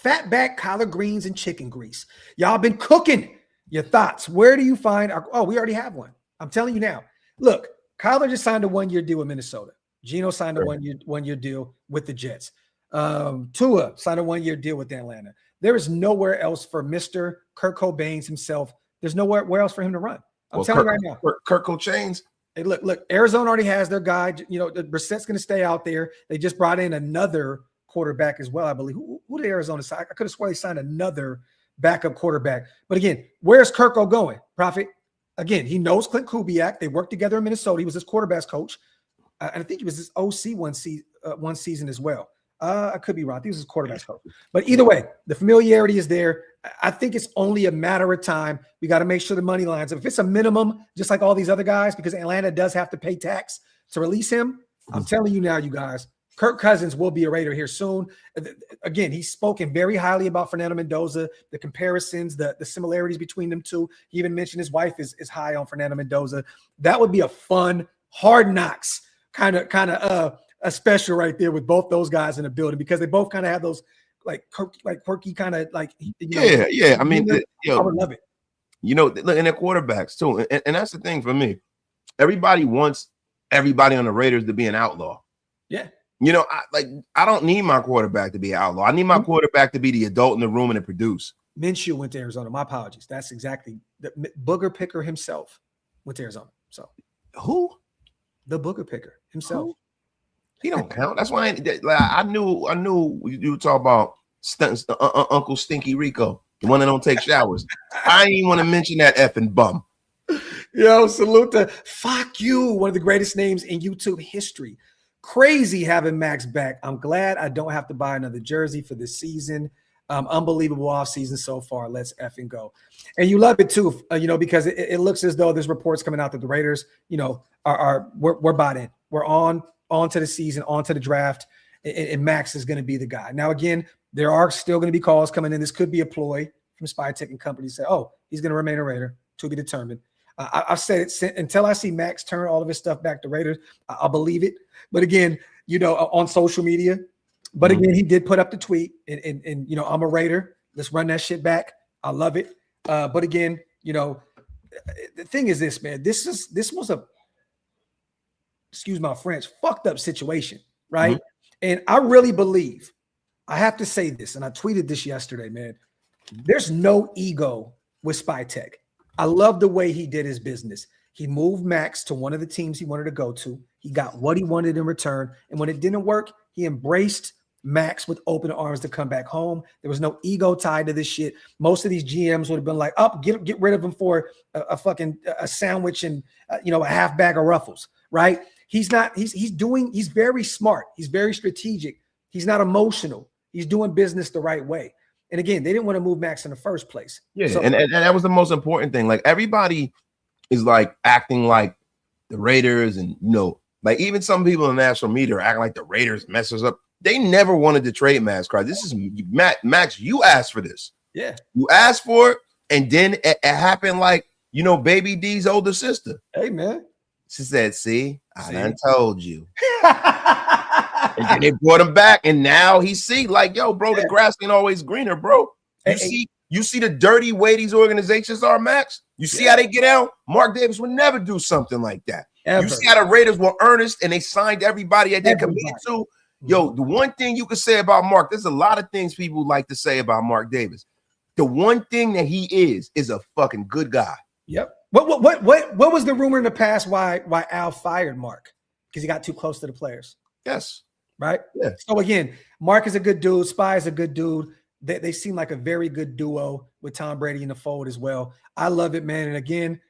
Fatback, collard greens, and chicken grease. Y'all been cooking. Your thoughts. Where do you find we already have one. I'm telling you now. Look, Kyler just signed a 1-year deal with Minnesota. Geno signed a one-year deal with the Jets. Tua signed a 1-year deal with Atlanta. There is nowhere else for Mr. Kurt Cobain himself. There's nowhere else for him to run. I'm telling you right now. Kurt Cobain. Hey, look, Arizona already has their guy. You know, Brissett's going to stay out there. They just brought in another quarterback as well, I believe. Who did Arizona sign? I could have sworn they signed another backup quarterback. But again, where's Kirko going, Prophet? Again, he knows Clint Kubiak. They worked together in Minnesota. He was his quarterback's coach. And I think he was his OC one season as well. I could be wrong. I think he was his quarterback's coach. But either way, the familiarity is there. I think it's only a matter of time. We got to make sure the money lines up. If it's a minimum, just like all these other guys, because Atlanta does have to pay tax to release him, I'm telling you now, you guys, Kirk Cousins will be a Raider here soon. Again, he's spoken very highly about Fernando Mendoza, the comparisons, the similarities between them two. He even mentioned his wife is high on Fernando Mendoza. That would be a fun, hard knocks kind of a special right there with both those guys in the building, because they both kind of have those quirky kind of I mean, I would love it. You know, look, and they're quarterbacks too, and that's the thing for me. Everybody wants everybody on the Raiders to be an outlaw. Yeah. You know, I don't need my quarterback to be an outlaw. I need my quarterback to be the adult in the room and to produce. Minshew went to Arizona. My apologies. That's exactly the booger picker himself went to Arizona. So who? The booger picker himself. Who? He don't count. That's why I knew you were talking about Uncle Stinky Rico, the one that don't take showers. I ain't even want to mention that effing bum. Yo, salute to fuck you, one of the greatest names in YouTube history. Crazy having Max back. I'm glad I don't have to buy another jersey for this season. Unbelievable offseason so far. Let's effing go. And you love it too, because it looks as though there's reports coming out that the Raiders, we're bought in. We're on to the season, on to the draft, and Max is going to be the guy. Now, again, there are still going to be calls coming in. This could be a ploy from Spytek and company to say, oh, he's going to remain a Raider, to be determined. I've said it until I see Max turn all of his stuff back to Raiders, I'll believe it. But again, on social media. But again, he did put up the tweet, and I'm a Raider. Let's run that shit back. I love it. But again, the thing is this, man. This was a, excuse my French, fucked up situation, right? Mm-hmm. And I really believe, I have to say this, and I tweeted this yesterday, man. There's no ego with Spytek. I love the way he did his business. He moved Max to one of the teams he wanted to go to. He got what he wanted in return. And when it didn't work, he embraced Max with open arms to come back home. There was no ego tied to this shit. Most of these GMs would have been like, get rid of him for a sandwich and a half bag of Ruffles, right? He's not, he's very smart. He's very strategic. He's not emotional. He's doing business the right way. And again, they didn't want to move Max in the first place. Yeah, so, and that was the most important thing. Like, everybody is like acting like the Raiders, and like even some people in the national media are acting like the Raiders mess us up. They never wanted to trade Maxx Crosby. This is Max. You asked for this. Yeah, you asked for it, and then it happened like Baby D's older sister. Hey, man. She said, see, I done told you. And then they brought him back, and now he see, like, yo, bro, the grass ain't always greener, bro. You see the dirty way these organizations are, Max? You see how they get out? Mark Davis would never do something like that. Ever. You see how the Raiders were earnest, and they signed everybody that they committed to? Yo, the one thing you can say about Mark, there's a lot of things people like to say about Mark Davis. The one thing that he is a fucking good guy. Yep. What was the rumor in the past why Al fired Mark? Because he got too close to the players. Yes. Right? Yeah. So again, Mark is a good dude. Spy is a good dude. They seem like a very good duo with Tom Brady in the fold as well. I love it, man. And again,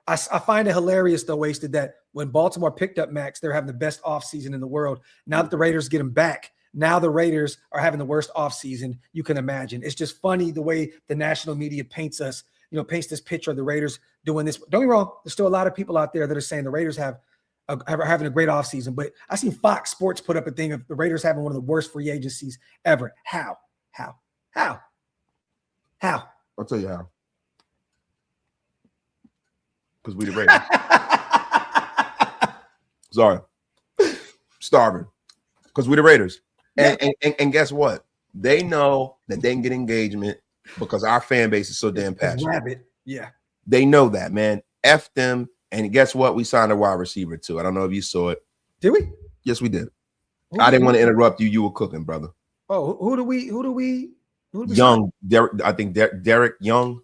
I find it hilarious, though, Wasted, that when Baltimore picked up Maxx, they're having the best offseason in the world. Now that the Raiders get him back, now the Raiders are having the worst offseason you can imagine. It's just funny the way the national media paints us, paints this picture of the Raiders doing this. Don't get me wrong. There's still a lot of people out there that are saying the Raiders are having a great offseason. But I seen Fox Sports put up a thing of the Raiders having one of the worst free agencies ever. How? I'll tell you how. Because we the Raiders. Sorry. Starving. Because we the Raiders. And guess what? They know that they can get engagement because our fan base is so damn passionate. Rabbit. Yeah. They know that, man. F them. And guess what? We signed a wide receiver too. I don't know if you saw it. Did we? Yes, we did. I didn't want to interrupt you. You were cooking, brother. Oh, who do we Young, Derek, I think Dareke Young.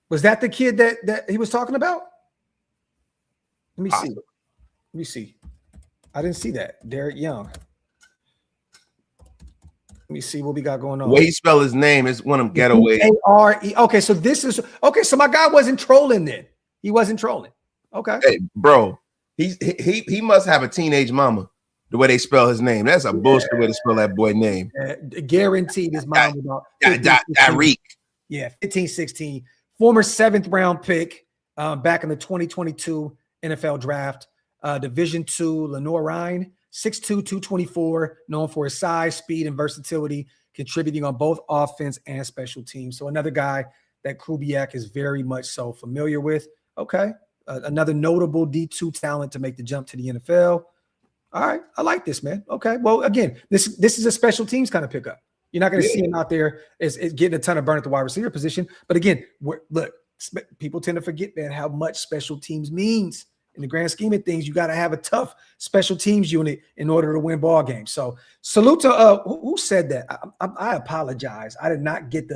Was that the kid that he was talking about? Let me see. I didn't see that. Dareke Young. Let me see what we got going on. The way he spell his name is one of them getaways. A-R-E. Okay, so so my guy wasn't trolling then. He wasn't trolling. Okay. Hey, bro, he must have a teenage mama. The way they spell his name. That's a bullshit way to spell that boy name. Guaranteed his mom about Dareke. Yeah, 15-16. Former 7th round pick back in the 2022 NFL draft. Division II, Lenore Ryan, 6'2", 224, known for his size, speed, and versatility, contributing on both offense and special teams. So another guy that Kubiak is very much so familiar with. Okay. Another notable D2 talent to make the jump to the NFL. All right, I like this, man. Okay, well, again, this is a special teams kind of pickup. You're not going to see him out there as getting a ton of burn at the wide receiver position. But again, look, people tend to forget, man, how much special teams means. In the grand scheme of things, you got to have a tough special teams unit in order to win ball games. So salute to who said that. I apologize. I did not get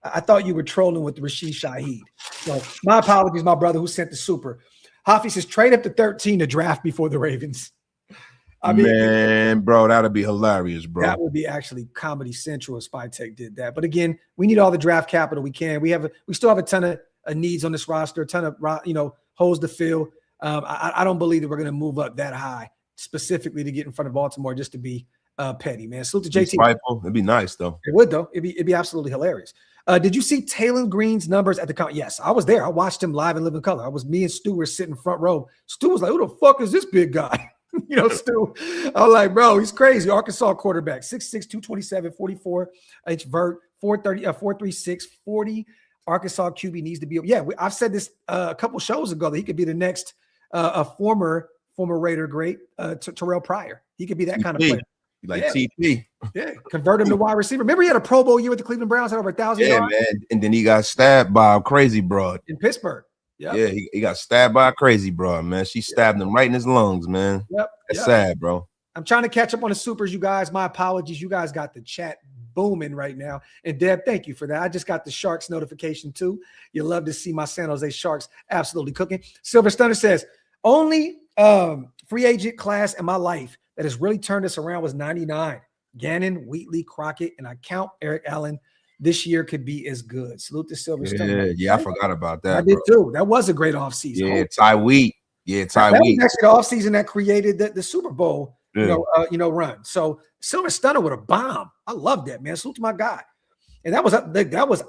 I thought you were trolling with Rashid Shaheed. So my apologies, my brother who sent the super. Hafi says trade up to 13 to draft before the Ravens. I mean, man, bro, that'd be hilarious, bro. That would be actually Comedy Central if Spytek did that. But again, we need all the draft capital we can. We still have a ton of needs on this roster, a ton of holes to fill. I don't believe that we're going to move up that high specifically to get in front of Baltimore just to be petty, man. Salute to JT. It'd be nice though. It would though. It'd be absolutely hilarious. Did you see Taylor Green's numbers at the Yes, I was there. I watched him live in living color. Me and Stu were sitting front row. Stu was like, "Who the fuck is this big guy?" Stu. I was like, bro, he's crazy. Arkansas quarterback, 6'6", 227, 44-inch vert, 436, 40. Arkansas QB needs to be. Yeah, I've said this a couple shows ago that he could be the next former Raider great, Terrell Pryor. He could be that kind of player. Like TP. Yeah, convert him to wide receiver. Remember he had a Pro Bowl year with the Cleveland Browns, had over 1,000 yards? Yeah, man. And then he got stabbed by a crazy broad. In Pittsburgh. Yep. Yeah, he got stabbed by a crazy broad, man. She stabbed him right in his lungs, man. Yep. That's sad, bro. I'm trying to catch up on the supers, you guys. My apologies. You guys got the chat booming right now. And Deb, thank you for that. I just got the Sharks notification too. You love to see my San Jose Sharks absolutely cooking. Silver Stunner says, only free agent class in my life that has really turned us around was 99. Gannon, Wheatley, Crockett, and I count Eric Allen. This year could be as good. Salute to Silver Stunner. Yeah, I forgot about that. I did too. That was a great offseason. Yeah, Ty Wheat. Yeah, Ty Wheat. That was actually the offseason that created the Super Bowl, run. So Silver Stunner with a bomb. I love that, man. Salute to my guy. And that was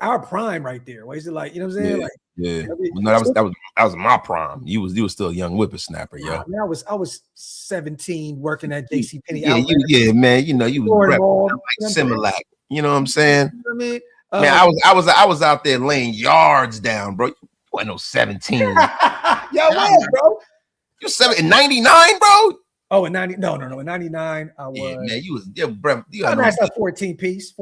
our prime right there. What is it like? You know what I'm saying? Yeah. That was my prime. You was still a young whippersnapper, yo. I was 17 working at JC Penney. Yeah, man. You was like Similac. You know what I'm saying? You know what I mean? Man, I was out there laying yards down, bro. You wasn't no 17. Yeah, I was, bro. You 99, bro. Oh, in 90, no. In 99, I was. Yeah, man, bro. That's a 14 piece.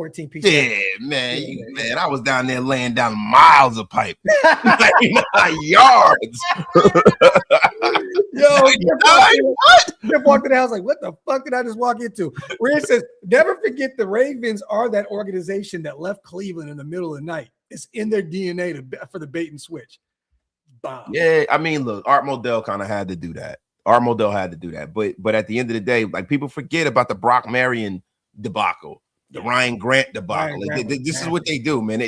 Yeah, man. Man, I was down there laying down miles of pipe. 99 yards. Yo, what? Jeff walked in the house like, what the fuck did I just walk into? Rich says, never forget the Ravens are that organization that left Cleveland in the middle of the night. It's in their DNA for the bait and switch. Bomb. Yeah, I mean, look, Art Modell kind of had to do that. But at the end of the day, like people forget about the Brock Marion debacle, the Ryan Grant debacle. This is what they do, man.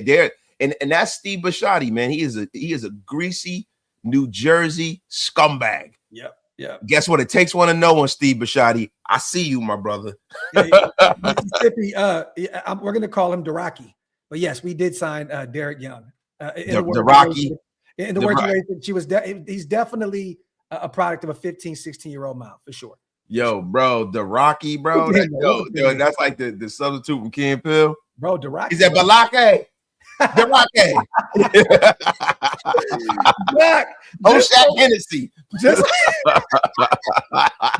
And that's Steve Bisciotti, man. He is a greasy New Jersey scumbag. Yep. Guess what? It takes one to know on Steve Bisciotti. I see you, my brother. Mississippi. We're gonna call him Dareke. But yes, we did sign Derek Young. Dareke. In the words he's definitely a product of a 15, 16-year-old mouth for sure. Yo, bro, Dareke, bro. That's like the substitute from Key and Peele. Bro, Dareke. Is that Balake? Dareke. Shaq Hennessy.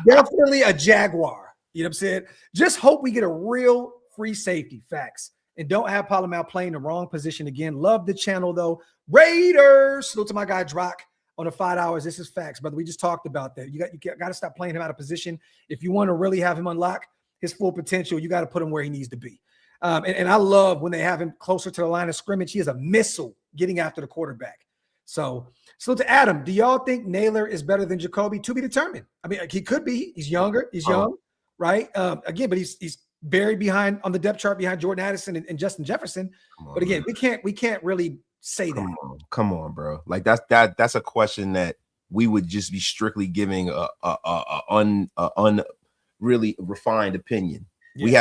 Definitely a Jaguar. You know what I'm saying? Just hope we get a real free safety. Facts. And don't have Palomar playing the wrong position again. Love the channel, though. Raiders. Salute to my guy, Drock, on the $5. This is facts, brother. We just talked about that. You got to stop playing him out of position. If you want to really have him unlock his full potential, you got to put him where he needs to be. And I love when they have him closer to the line of scrimmage. He is a missile getting after the quarterback. So to Adam, do y'all think Naylor is better than Jacoby? To be determined. I mean, he could be. He's younger. He's young, right? Again, but he's buried behind on the depth chart behind Jordan Addison and Justin Jefferson. But again, we can't really say that. Come on, bro. Like that's a question that we would just be strictly giving a really refined opinion. Yeah. We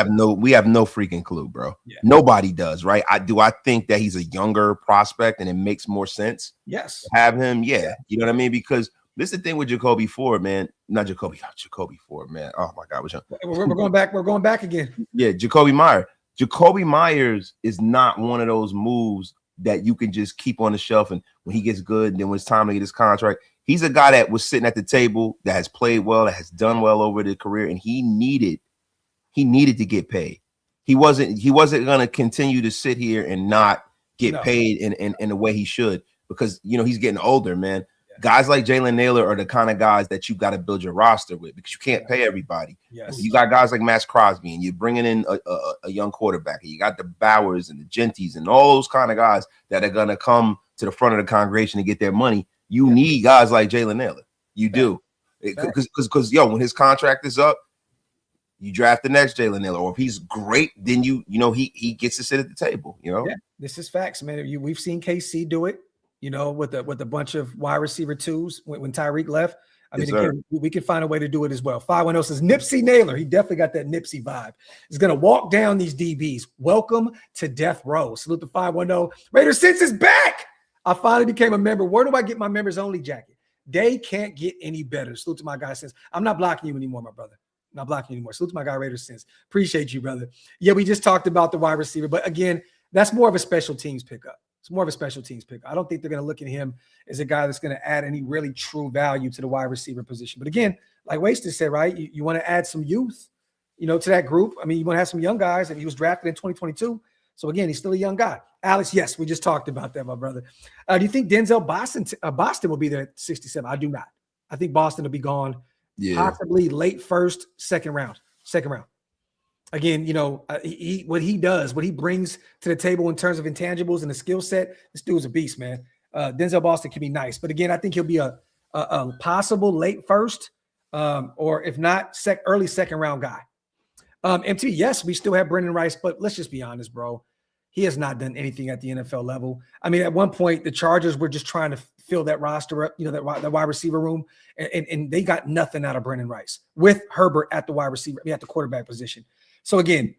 have no freaking clue, bro. Yeah. Nobody does, right? I think that he's a younger prospect and it makes more sense. Yes. To have him, yeah. You know what I mean? Because this is the thing with Jacoby Ford, man. Not Jacoby Ford, man. Oh my God, we're going back. We're going back again. Yeah, Jacoby Myers. Jacoby Myers is not one of those moves that you can just keep on the shelf and when he gets good, and then when it's time to get his contract, he's a guy that was sitting at the table, that has played well, that has done well over the career, and he needed to get paid. He wasn't going to continue to sit here and not get paid in the way he should, because he's getting older, man. Yeah. Guys like Jalen Naylor are the kind of guys that you got to build your roster with, because you can't pay everybody. Yes. You got guys like Maxx Crosby, and you're bringing in a young quarterback. You got the Bowers and the Genties and all those kind of guys that are going to come to the front of the congregation to get their money. You need guys like Jalen Naylor. You do. Because when his contract is up, you draft the next Jalen Naylor, or if he's great, then he gets to sit at the table. Yeah, this is facts, man. We've seen KC do it, with a bunch of wide receiver twos when Tyreek left. I mean, again, we can find a way to do it as well. 510 says Nipsey Naylor. He definitely got that Nipsey vibe. He's gonna walk down these DBs. Welcome to death row. Salute to 510. Raider Sense is back. I finally became a member. Where do I get my members only jacket? They can't get any better. Salute to my guy Sense. I'm not blocking you anymore, my brother. Not blocking anymore. Salute to my guy Raider Sense. Appreciate you, brother. Yeah, we just talked about the wide receiver, but again, that's more of a special teams pickup. It's more of a special teams pickup. I don't think they're going to look at him as a guy that's going to add any really true value to the wide receiver position. But again, like Wasted said, right, you want to add some youth, to that group. I mean, you want to have some young guys, and he was drafted in 2022. So again, he's still a young guy. Alex, yes, we just talked about that, my brother. Do you think Denzel Boston will be there at 67? I do not. I think Boston will be gone. Yeah. Possibly late first, second round. Again, what he does, what he brings to the table in terms of intangibles and the skill set, this dude's a beast, man. Denzel Boston can be nice, but again, I think he'll be a possible late first, or if not, early second round guy. MT, yes, we still have Brendan Rice, but let's just be honest, bro. He has not done anything at the NFL level. I mean, at one point, the Chargers were just trying to fill that roster up, that wide receiver room, and they got nothing out of Brendan Rice with Herbert at the at the quarterback position. So again,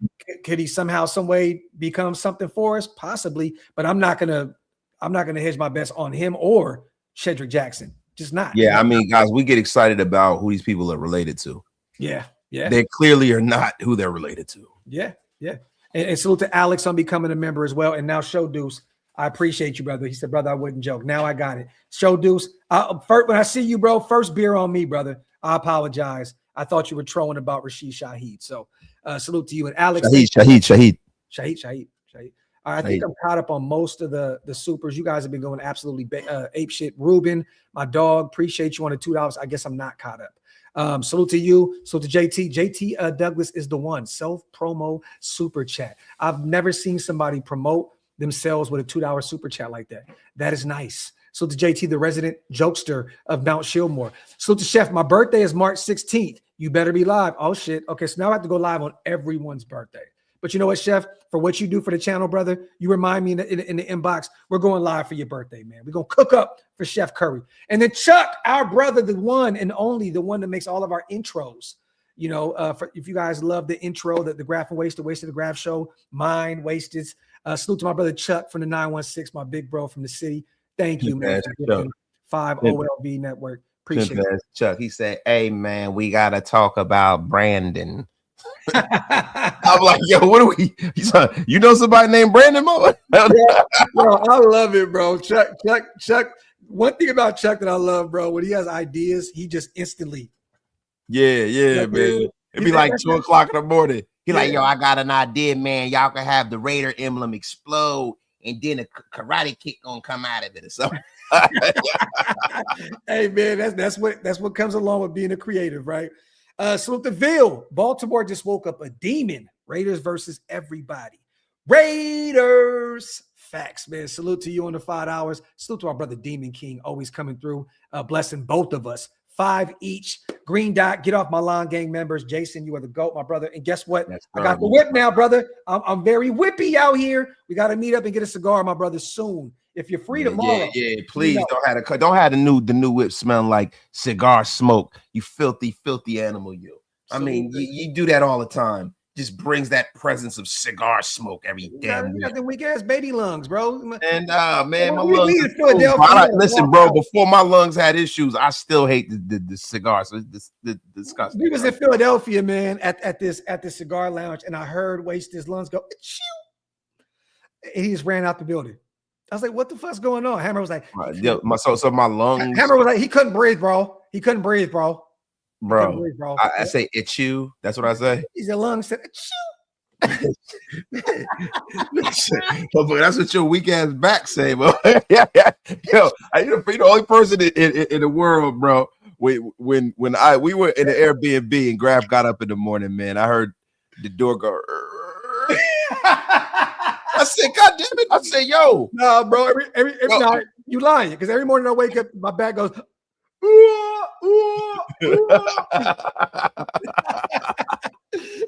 could he somehow, some way become something for us? Possibly, but I'm not gonna hedge my bets on him or Shedrick Jackson. Just not. Yeah, I mean, guys, we get excited about who these people are related to. Yeah. They clearly are not who they're related to. Yeah. And salute to Alex on becoming a member as well. And now Show Deuce, I appreciate you, brother. He said, brother, I wouldn't joke. Now I got it. Show Deuce. First, when I see you, bro, first beer on me, brother. I apologize. I thought you were trolling about Rashid Shaheed. So salute to you. And Alex. Shaheed. All right, I think I'm caught up on most of the supers. You guys have been going absolutely ape shit. Ruben, my dog, appreciate you on the $2. I guess I'm not caught up. Salute to you. Salute to JT. JT Douglas is the one. Self-promo super chat. I've never seen somebody promote themselves with a $2 super chat like that. That is nice. Salute to JT, the resident jokester of Mount Shillmore. Salute to Chef. My birthday is March 16th. You better be live. Oh, shit. Okay, so now I have to go live on everyone's birthday. But you know what, Chef? For what you do for the channel, brother, you remind me in the inbox, we're going live for your birthday, man. We're going to cook up for Chef Curry. And then Chuck, our brother, the one and only, the one that makes all of our intros. You know, if you guys love the intro, the Graph and Wasted the Graph show, mine, Wasted. Salute to my brother Chuck from the 916, my big bro from the city. Thank you, man. For 5 OLV Network. Appreciate it. Chuck, he said, hey, man, we got to talk about Brandon. I'm like, yo, what are we? You know somebody named Brandon Mo? Yo, I love it, bro. Chuck. One thing about Chuck that I love, bro, when he has ideas, he just instantly. Yeah, man. It'd be like 2 o'clock in the morning. He like, yo, I got an idea, man. Y'all can have the Raider emblem explode, and then a karate kick gonna come out of it or something. Hey, man, that's what comes along with being a creative, right? Salute to Ville. Baltimore just woke up a demon. Raiders versus everybody. Raiders. Facts, man. Salute to you on the $5. Salute to our brother Demon King, always coming through, blessing both of us. 5 each. Green Dot, get off my lawn, gang members. Jason, you are the GOAT, my brother. And guess what? I got the whip now, brother. I'm very whippy out here. We got to meet up and get a cigar, my brother, soon. If you're free tomorrow. Yeah, please don't have the new whip smelling like cigar smoke. You filthy animal, you. I mean, you do that all the time. Just brings that presence of cigar smoke every damn week. You got the weak ass baby lungs, bro. And man, my lungs. Listen, bro. Before my lungs had issues, I still hate the cigar. So it's disgusting. We was in Philadelphia, man, at this cigar lounge, and I heard His lungs go. And he just ran out the building. I was like, what the fuck's going on? Hammer was like, so my lungs. Hammer was like, he couldn't breathe, bro. Bro, I say itchu. That's what I say. His lungs said itchu. That's what your weak ass back say, bro. Yo, you're the only person in the world, bro. When we were in the Airbnb and Graf got up in the morning, man, I heard the door go. I said, God damn it! I said, yo, no, bro. Every night you lying because every morning I wake up, my back goes.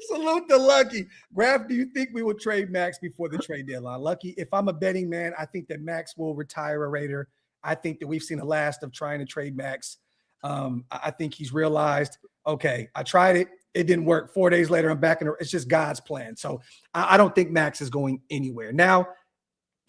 Salute to Lucky. Graf, do you think we will trade Maxx before the trade deadline? Lucky, if I'm a betting man, I think that Maxx will retire a Raider. I think that we've seen the last of trying to trade Maxx. I think he's realized, okay, I tried it. It didn't work. 4 days later, I'm back in. It's just God's plan. So I don't think Maxx is going anywhere. Now,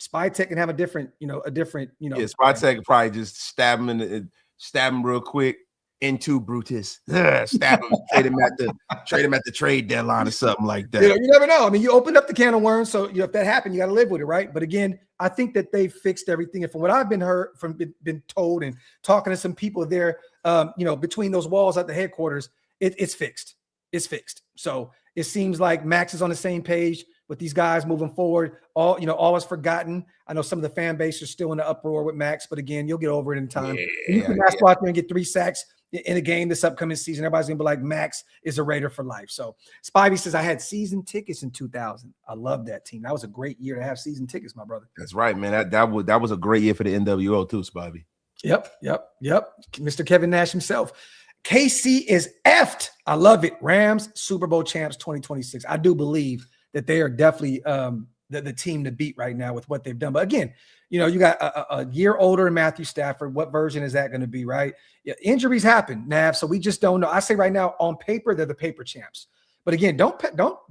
Spytek can have a different. Yeah, Spytek could probably just stab him real quick into Brutus. Stab him, trade him at the trade deadline or something like that. You never know. I mean, you opened up the can of worms, so if that happened, you got to live with it, right? But again, I think that they fixed everything. And from what I've been told and talking to some people there, between those walls at the headquarters, it's fixed. It's fixed. So it seems like Maxx is on the same page with these guys moving forward. All is forgotten. I know some of the fan base are still in the uproar with Maxx, but again, you'll get over it in time. You can go out there and get 3 sacks in a game this upcoming season. Everybody's gonna be like, Maxx is a Raider for life. So Spivey says, I had season tickets in 2000. I love that team. That was a great year to have season tickets, my brother. That's right, man. That was a great year for the NWO too, Spivey. Yep. Mr. Kevin Nash himself. KC is effed. I love it. Rams, Super Bowl champs 2026. I do believe that they are definitely the team to beat right now with what they've done. But again, you got a year older than Matthew Stafford. What version is that going to be, right? Yeah, injuries happen, Nav. So we just don't know. I say right now, on paper, they're the paper champs. But again, don't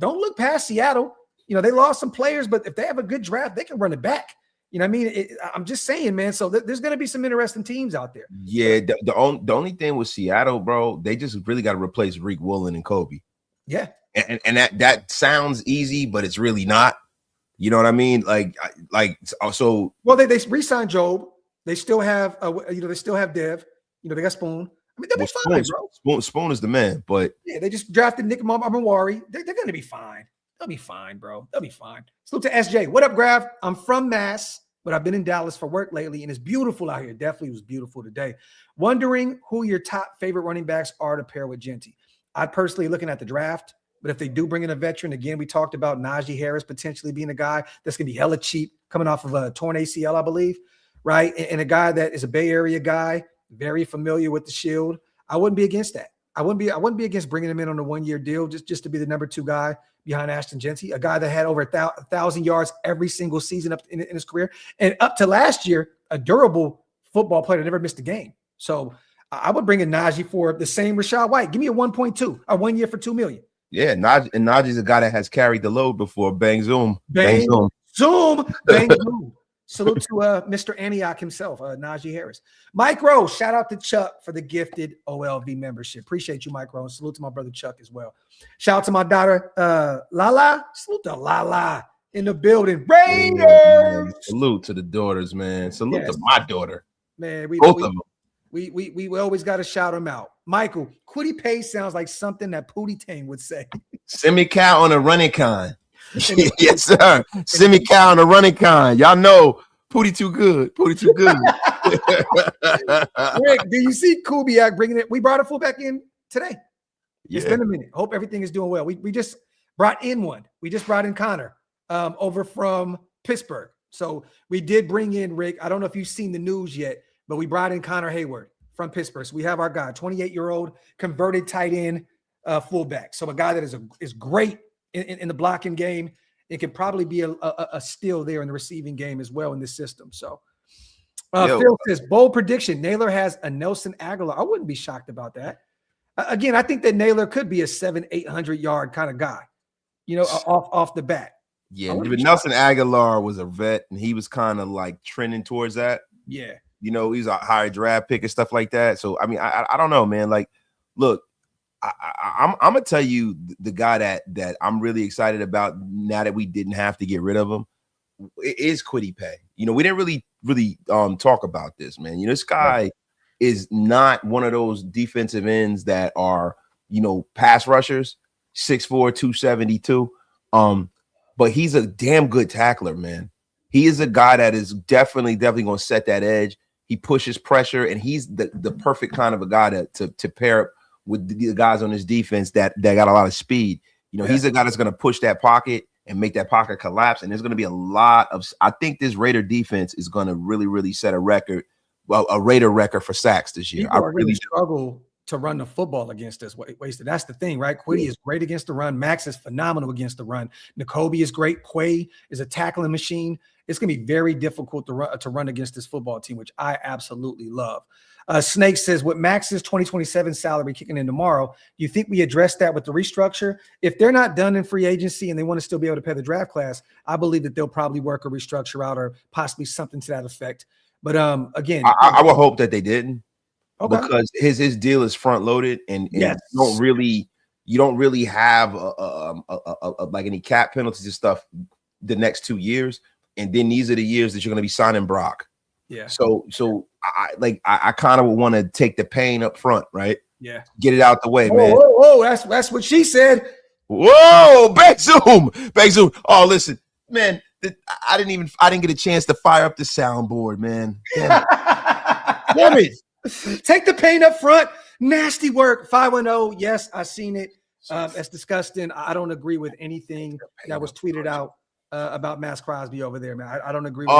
look past Seattle. They lost some players, but if they have a good draft, they can run it back. You know what I mean? I'm just saying, man. So there's going to be some interesting teams out there. Yeah, the only thing with Seattle, bro, they just really got to replace Reek Woolen and Kobe. Yeah. And that sounds easy, but it's really not. You know what I mean? So. Well, they re-signed Job. They still have, they still have Dev. They got Spoon. I mean, they'll be fine, bro. Spoon is the man, but yeah, they just drafted Nick Amawari. They're going to be fine. They'll be fine, bro. They'll be fine. Salute to SJ. What up, Grav? I'm from Mass, but I've been in Dallas for work lately, and it's beautiful out here. Definitely was beautiful today. Wondering who your top favorite running backs are to pair with Genty. I'd personally looking at the draft, but if they do bring in a veteran, again, we talked about Najee Harris potentially being a guy that's going to be hella cheap, coming off of a torn ACL, I believe, right? And a guy that is a Bay Area guy, very familiar with the Shield. I wouldn't be against that. I wouldn't be against bringing him in on a 1-year deal just to be the number 2 guy behind Ashton Genty, a guy that had over 1,000 yards every single season up in his career, and up to last year, a durable football player that never missed a game. So I would bring in Najee for the same Rachaad White. Give me a 1.2, a 1 year for $2 million. Yeah, Najee's a guy that has carried the load before. Bang zoom, bang zoom, bang zoom. Salute to Mr. Antioch himself, Najee Harris. Mike Rose, shout out to Chuck for the gifted OLV membership. Appreciate you, Mike Rose. Salute to my brother Chuck as well. Shout out to my daughter, Lala. Salute to Lala in the building. Raiders. Yeah, salute to the daughters, man. Salute to my daughter. Man, both of them. We always got to shout them out. Michael, Quiddy Pay sounds like something that Pootie Tang would say. Send me cow on a running con. Yes, sir. Send me cow on a running con. Y'all know Pootie too good. Pootie too good. Rick, do you see Kubiak bringing it? We brought a fullback in today. Yeah. It's been a minute. Hope everything is doing well. We just brought in one. We just brought in Connor over from Pittsburgh. So we did bring in Rick. I don't know if you've seen the news yet, but we brought in Connor Hayward from Pittsburgh. So we have our guy, 28-year-old converted tight end fullback. So a guy that is great in the blocking game. It could probably be a steal there in the receiving game as well in this system. So Phil says, bold prediction, Naylor has a Nelson Aguilar. I wouldn't be shocked about that. Again, I think that Naylor could be a 700-800 yard kind of guy, off the bat. Yeah, but Nelson Aguilar was a vet, and he was kind of like trending towards that. Yeah. He's a higher draft pick and stuff like that. So, I mean, I don't know, man. Like, look, I'm gonna tell you the guy that I'm really excited about now that we didn't have to get rid of him. It is Quiddy Pay. We didn't really talk about this, man. This guy is not one of those defensive ends that are pass rushers, 6'4", 272. But he's a damn good tackler, man. He is a guy that is definitely going to set that edge. He pushes pressure, and he's the perfect kind of a guy to pair up with the guys on his defense that got a lot of speed. He's a guy that's going to push that pocket and make that pocket collapse. And there's going to be a lot of – I think this Raider defense is going to really, really set a record, a Raider record for sacks this year. People really struggle to run the football against us. Wasted. That's the thing, right? Quiddy is great against the run. Maxx is phenomenal against the run. Nakobe is great. Quay is a tackling machine. It's going to be very difficult to run against this football team, which I absolutely love. Snake says, with Max's 2027 salary kicking in tomorrow, do you think we address that with the restructure? If they're not done in free agency and they want to still be able to pay the draft class, I believe that they'll probably work a restructure out or possibly something to that effect. But again, I would hope that they didn't. Okay. Because his deal is front loaded, and yes. you don't really have like any cap penalties and stuff the next 2 years, and then these are the years that you're going to be signing Brock. Yeah. So I kind of want to take the pain up front, right? Yeah. Get it out the way, man. Whoa, that's what she said. Whoa, back zoom. Oh, listen, man. I didn't get a chance to fire up the soundboard, man. Damn it. Take the pain up front. Nasty work. 510. Yes, I seen it. That's disgusting. I don't agree with anything that was tweeted out about Maxx Crosby over there, man. I don't agree with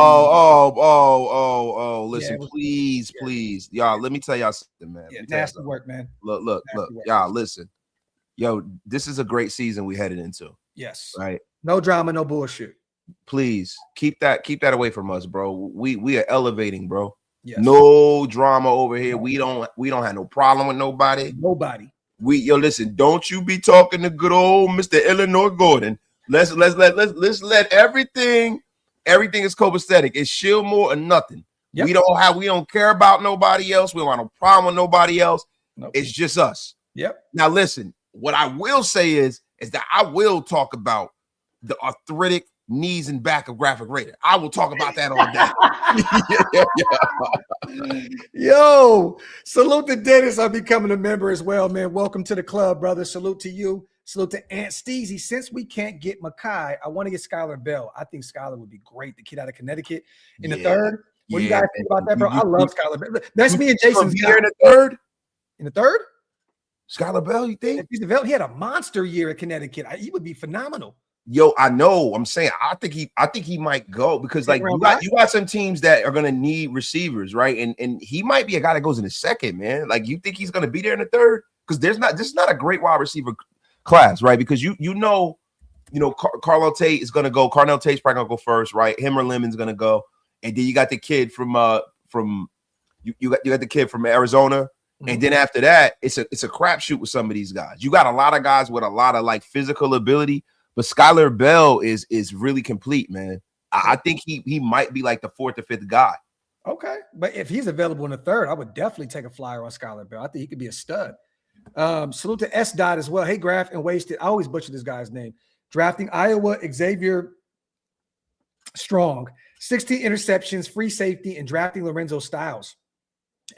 listen, yeah, please. Y'all, let me tell y'all something, man. Yeah, nasty work, man. Look. Y'all, listen. Yo, this is a great season we headed into. Yes. Right? No drama, no bullshit. Please keep that away from us, bro. We are elevating, bro. Yes. No drama over here. We don't have no problem with nobody. Listen, don't you be talking to good old Mr. Illinois Gordon. Let's let everything is copacetic. It's shield more or nothing. Yep. We don't care about nobody else. We don't have no problem with nobody else. Nope. It's just us. Yep. Now listen, what I will say is that I will talk about the arthritic knees and back of graphic rated. I will talk about that all day. Yo, salute to Dennis on becoming a member as well, man. Welcome to the club, brother. Salute to you. Salute to Aunt Steezy. Since we can't get Makai, I want to get Skylar Bell. I think Skylar would be great. The kid out of Connecticut in the third. What do you guys think about that, bro? I love Skylar Bell. That's me and Jason's guy. In the third? In the third? Skylar Bell, you think? He had a monster year at Connecticut. He would be phenomenal. Yo, I know. I'm saying I think he might go because like you got some teams that are gonna need receivers, right? And he might be a guy that goes in the second, man. Like you think he's gonna be there in the third? Because this is not a great wide receiver class, right? Because you know, Carnell Tate is gonna go. Carnell Tate's probably gonna go first, right? Him or Lemon's gonna go, and then you got the kid from you got the kid from Arizona. And then after that, it's a crapshoot with some of these guys. You got a lot of guys with a lot of like physical ability, but Skylar Bell is really complete, man. I think he might be like the fourth or fifth guy. Okay, but if he's available in the third, I would definitely take a flyer on Skylar Bell. I think he could be a stud. Salute to S. Dot as well. Hey, Graf and Wasted. I always butcher this guy's name. Drafting Iowa Xavier Strong, 16 interceptions, free safety, and drafting Lorenzo Styles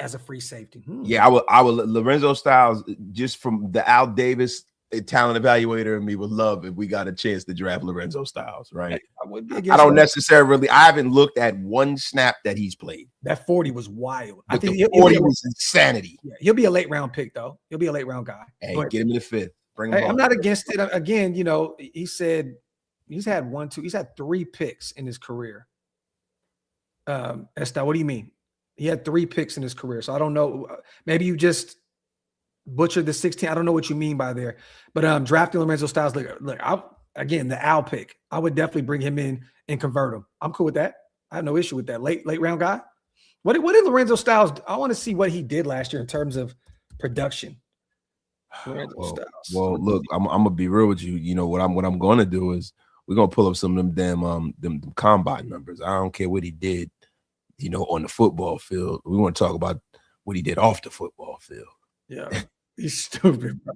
as a free safety. Yeah, I would Lorenzo Styles, just from the Al Davis talent evaluator, and me would love if we got a chance to draft Lorenzo Styles, right? I don't necessarily. I haven't looked at one snap that he's played. That 40 was wild. I think 40 was insanity. Yeah, he'll be a late round pick though. He'll be a late round guy. Hey, get him in the fifth. Bring him. I'm not against it. Again, he said he's had 3 picks in his career. Estelle, what do you mean? He had 3 picks in his career. So I don't know. Maybe you just butchered the 16. I don't know what you mean by there. But drafting Lorenzo Styles, look, again, the Al pick. I would definitely bring him in and convert him. I'm cool with that. I have no issue with that. Late round guy. What did Lorenzo Styles? I want to see what he did last year in terms of production. Well, look, I'm gonna be real with you. You know what I'm gonna do is we're gonna pull up some of them combine numbers. I don't care what he did, on the football field. We want to talk about what he did off the football field. Yeah, he's stupid, bro.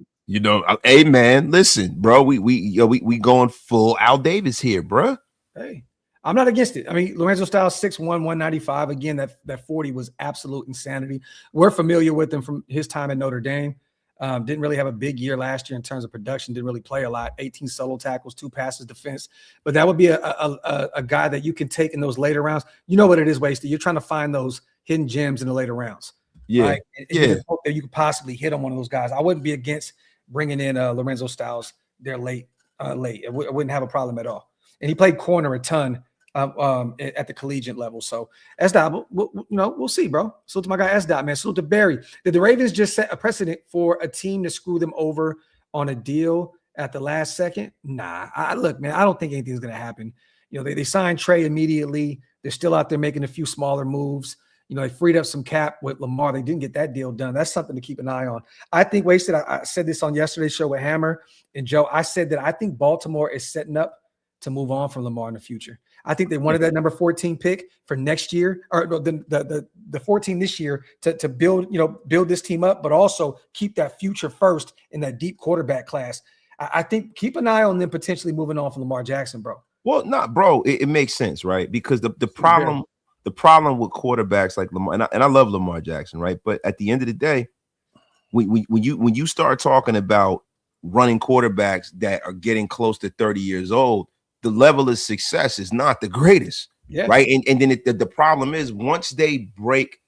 Hey man, listen, bro. We going full Al Davis here, bro. Hey, I'm not against it. I mean, Lorenzo Styles 6'1", 195. Again, that 40 was absolute insanity. We're familiar with him from his time at Notre Dame. Didn't really have a big year last year in terms of production. Didn't really play a lot. 18 solo tackles, 2 passes defense. But that would be a guy that you can take in those later rounds. You know what it is, Wasted. You're trying to find those hidden gems in the later rounds. Yeah, right? You hope that you could possibly hit on one of those guys. I wouldn't be against bringing in Lorenzo Styles there late. I wouldn't have a problem at all. And he played corner a ton at the collegiate level. So S-Dot, we'll see, bro. Salute to my guy S-Dot, man. Salute to Barry. Did the Ravens just set a precedent for a team to screw them over on a deal at the last second? Nah. Look, man, I don't think anything's going to happen. They signed Trey immediately. They're still out there making a few smaller moves. They freed up some cap with Lamar. They didn't get that deal done. That's something to keep an eye on. I think, Wasted, I said this on yesterday's show with Hammer and Joe. I said that I think Baltimore is setting up to move on from Lamar in the future. I think they wanted that number 14 pick for next year, or the 14 this year to build this team up, but also keep that future first in that deep quarterback class. I think keep an eye on them potentially moving on from Lamar Jackson, bro. Well, not bro. It makes sense, right? Because the problem with quarterbacks like Lamar, and I love Lamar Jackson, right? But at the end of the day, when you start talking about running quarterbacks that are getting close to 30 years old, the level of success is not the greatest, right? And then the problem is once they break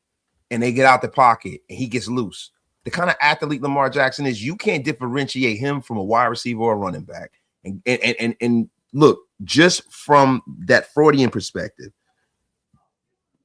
and they get out the pocket and he gets loose, the kind of athlete Lamar Jackson is, you can't differentiate him from a wide receiver or a running back. And look, just from that Freudian perspective,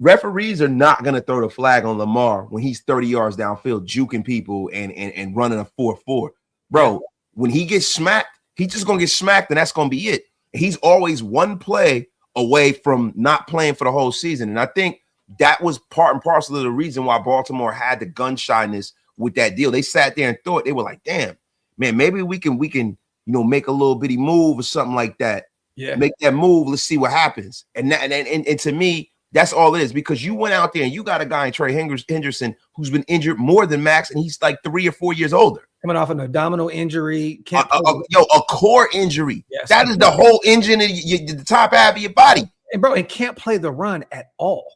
referees are not going to throw the flag on Lamar when he's 30 yards downfield, juking people and running a 4-4. Bro, when he gets smacked, he's just going to get smacked, and that's going to be it. He's always one play away from not playing for the whole season. And I think that was part and parcel of the reason why Baltimore had the gun shyness with that deal. They sat there and thought, they were like, damn, man, maybe we can make a little bitty move or something like that. Yeah. Make that move. Let's see what happens. And to me, that's all it is, because you went out there and you got a guy in Trey Henderson who's been injured more than Maxx, and he's like 3 or 4 years older. Coming off an abdominal injury. A core injury. Yes. That is the whole engine of the top half of your body. And bro, and can't play the run at all.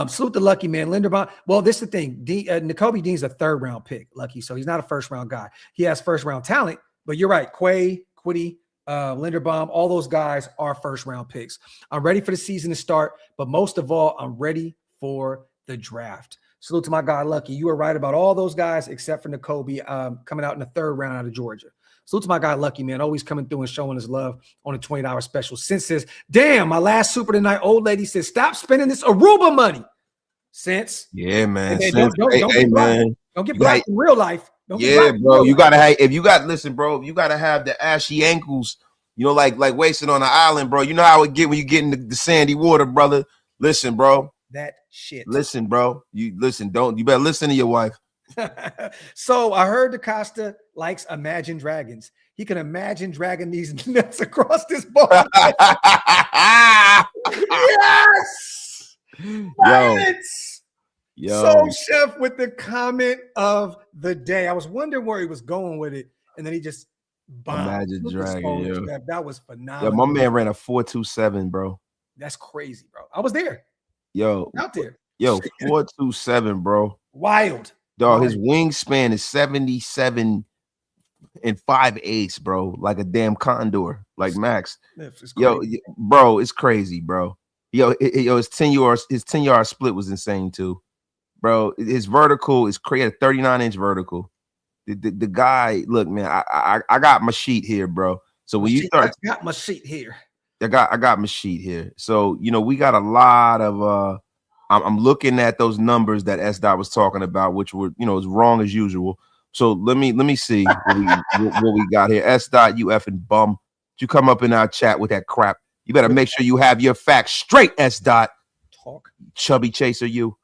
Salute the Lucky, man. Linderbaum. Well, this is the thing. Nakobe Dean's a 3rd round pick, Lucky. So he's not a 1st round guy. He has 1st round talent, but you're right. Quay, Quiddy, Linderbaum, all those guys are 1st round picks. I'm ready for the season to start, but most of all, I'm ready for the draft. Salute to my guy, Lucky. You were right about all those guys except for Nakobe coming out in the 3rd round out of Georgia. Salute to my guy, Lucky, man. Always coming through and showing his love on a $20 special. Since says, damn, my last super tonight, old lady says, stop spending this Aruba money. Since. Yeah, man. Don't get blocked in real life. Bro. You gotta have, if you gotta have the ashy ankles, like wasting on an island, bro. You know how it get when you get in the sandy water, brother. Listen, bro. That shit. Listen, bro. You better listen to your wife. So I heard DaCosta likes Imagine Dragons. He can imagine dragging these nuts across this ball. Yes. Yo. So Chef with the comment of the day. I was wondering where he was going with it, and then he just bombed. Imagine dragging. That was phenomenal. Yo, my man ran a 4.27, bro. That's crazy, bro. I was there. Yo, out there. Yo, 4.27, bro. Wild. Dog, his wingspan is 77 and 5/8, bro. Like a damn condor, like Max. Yo, bro, it's crazy, bro. Yo, his 10-yard split was insane too, bro. His vertical is created a 39-inch vertical. The guy, look, man, I got my sheet here, bro. So when you start, I got my sheet here. I got my sheet here. So we got a lot of I'm looking at those numbers that S. Dot was talking about, which were, as wrong as usual. So let me see what we got here. S. Dot, you effing bum. You come up in our chat with that crap. You better make sure you have your facts straight, S. Dot. Talk. Chubby chaser, you.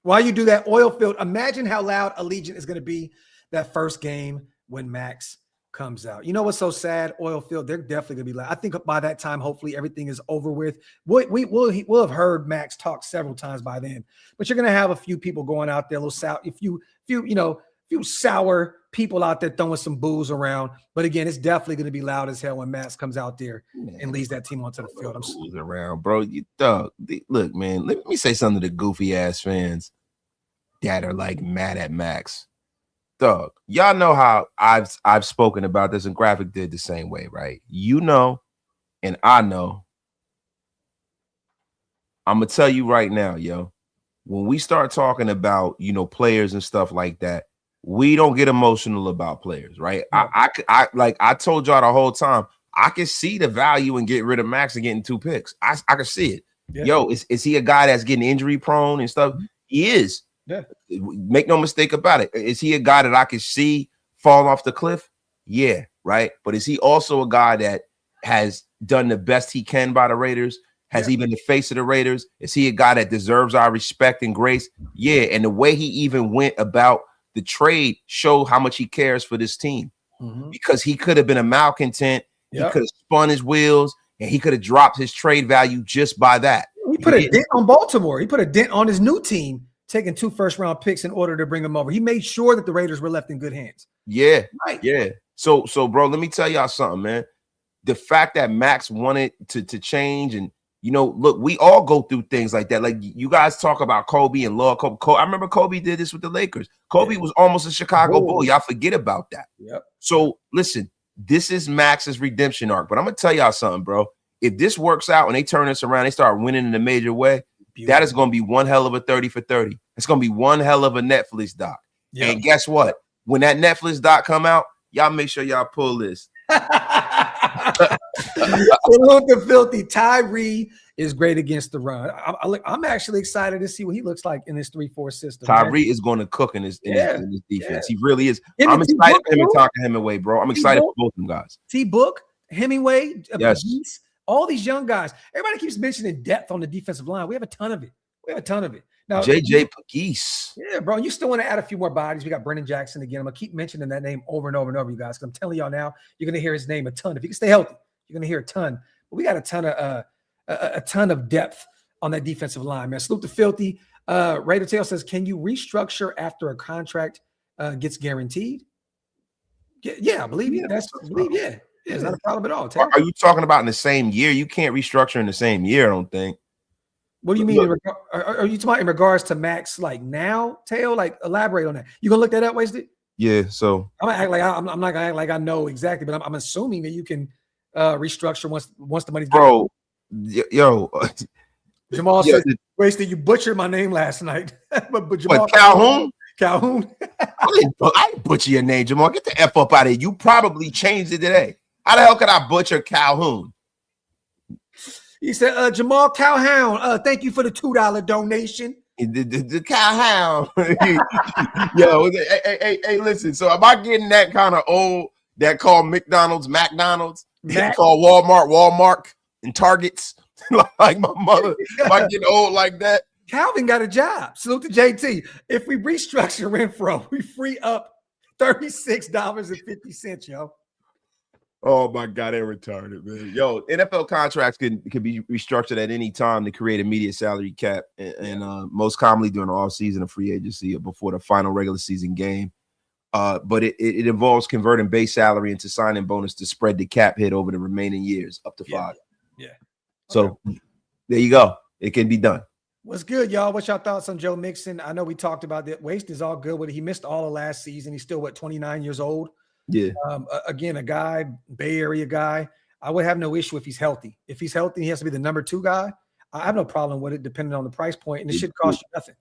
While you do that, oil field, imagine how loud Allegiant is going to be that first game when Max comes out. You know what's so sad? Oil field, they're definitely gonna be like. I think by that time, hopefully everything is over with. We'll have heard Max talk several times by then. But you're gonna have a few people going out there, a little sour. If you sour people out there throwing some booze around. But again, it's definitely gonna be loud as hell when Max comes out there and leads that team onto the field. I'm booze around, bro. Look, man. Let me say something to the goofy ass fans that are like mad at Max. Dog, y'all know how I've spoken about this, and Graphic did the same way, right? And I know. I'm gonna tell you right now, yo. When we start talking about players and stuff like that, we don't get emotional about players, right? Yeah. I told y'all the whole time, I can see the value in getting rid of Max and getting 2 picks. I can see it. Yeah. Yo, is he a guy that's getting injury prone and stuff? Mm-hmm. He is. Yeah. Make no mistake about it. Is he a guy that I can see fall off the cliff? Yeah, right. But is he also a guy that has done the best he can by the Raiders? Has he been the face of the Raiders? Is he a guy that deserves our respect and grace? Yeah. And the way he even went about the trade showed how much he cares for this team. Mm-hmm. Because he could have been a malcontent. Yep. He could have spun his wheels and he could have dropped his trade value just by that. He put a dent on Baltimore. He put a dent on his new team, taking 2 first-round picks in order to bring him over. He made sure that the Raiders were left in good hands. Yeah, right. Yeah. So, bro, let me tell y'all something, man. The fact that Max wanted to change, and look, we all go through things like that. Like you guys talk about Kobe and Law. Kobe, I remember Kobe did this with the Lakers. Kobe was almost a Chicago Bull. Y'all forget about that. Yep. So listen, this is Max's redemption arc. But I'm gonna tell y'all something, bro. If this works out and they turn this around, they start winning in a major way. Beautiful. That is going to be one hell of a 30 for 30. It's going to be one hell of a Netflix doc. Yep. And guess what? When that Netflix doc come out, y'all make sure y'all pull this. Salute the filthy. Tyree is great against the run. I'm actually excited to see what he looks like in this 3-4 system. Tyree is going to cook in his defense. Yeah. He really is. I'm excited for him and talking Hemingway, bro. I'm excited for both of them guys. T-Book, Hemingway, yes. All these young guys. Everybody keeps mentioning depth on the defensive line. We have a ton of it. Now, JJ Pegues. Yeah, bro. You still want to add a few more bodies. We got Brennan Jackson again. I'm going to keep mentioning that name over and over and over, you guys, because I'm telling y'all now, you're going to hear his name a ton. If you can stay healthy, you're going to hear a ton. But we got a ton of depth on that defensive line, man. Salute to Filthy. Raider Tail says, can you restructure after a contract gets guaranteed? Yeah, I believe you. Yeah. It's not a problem at all. Are you talking about in the same year? You can't restructure in the same year, I don't think. What do you mean? Are you talking in regards to Maxx like now, Tail? Like elaborate on that. You gonna look that up, Wasted? Yeah. So I'm gonna act like I'm not gonna act like I know exactly, but I'm assuming that you can restructure once the money's bro. Yo, Jamal said, Wasted, you butchered my name last night. but Jamal Calhoun? Calhoun. I didn't butcher your name, Jamal. Get the F up out of here. You probably changed it today. How the hell could I butcher Calhoun? He said, Jamal Calhoun, thank you for the $2 donation. The Calhoun. Yo, hey, listen. So am I getting that kind of old that called McDonald's, called Walmart, and Targets? Like my mother. Am I getting old like that? Calvin got a job. Salute to JT. If we restructure Renfro, we free up $36.50, yo. Oh my God, they're retarded, man. Yo, NFL contracts can be restructured at any time to create immediate salary cap, and most commonly during the offseason of free agency or before the final regular season game. But it involves converting base salary into signing bonus to spread the cap hit over the remaining years up to 5. Yeah. So there you go. It can be done. What's good, y'all? What's your thoughts on Joe Mixon? I know we talked about that. Waste is all good with it. He missed all of last season. He's still 29 years old. Yeah. Again, a guy, Bay Area guy. I would have no issue if he's healthy. If he's healthy, he has to be the number 2 guy. I have no problem with it, depending on the price point, and it should cost you nothing.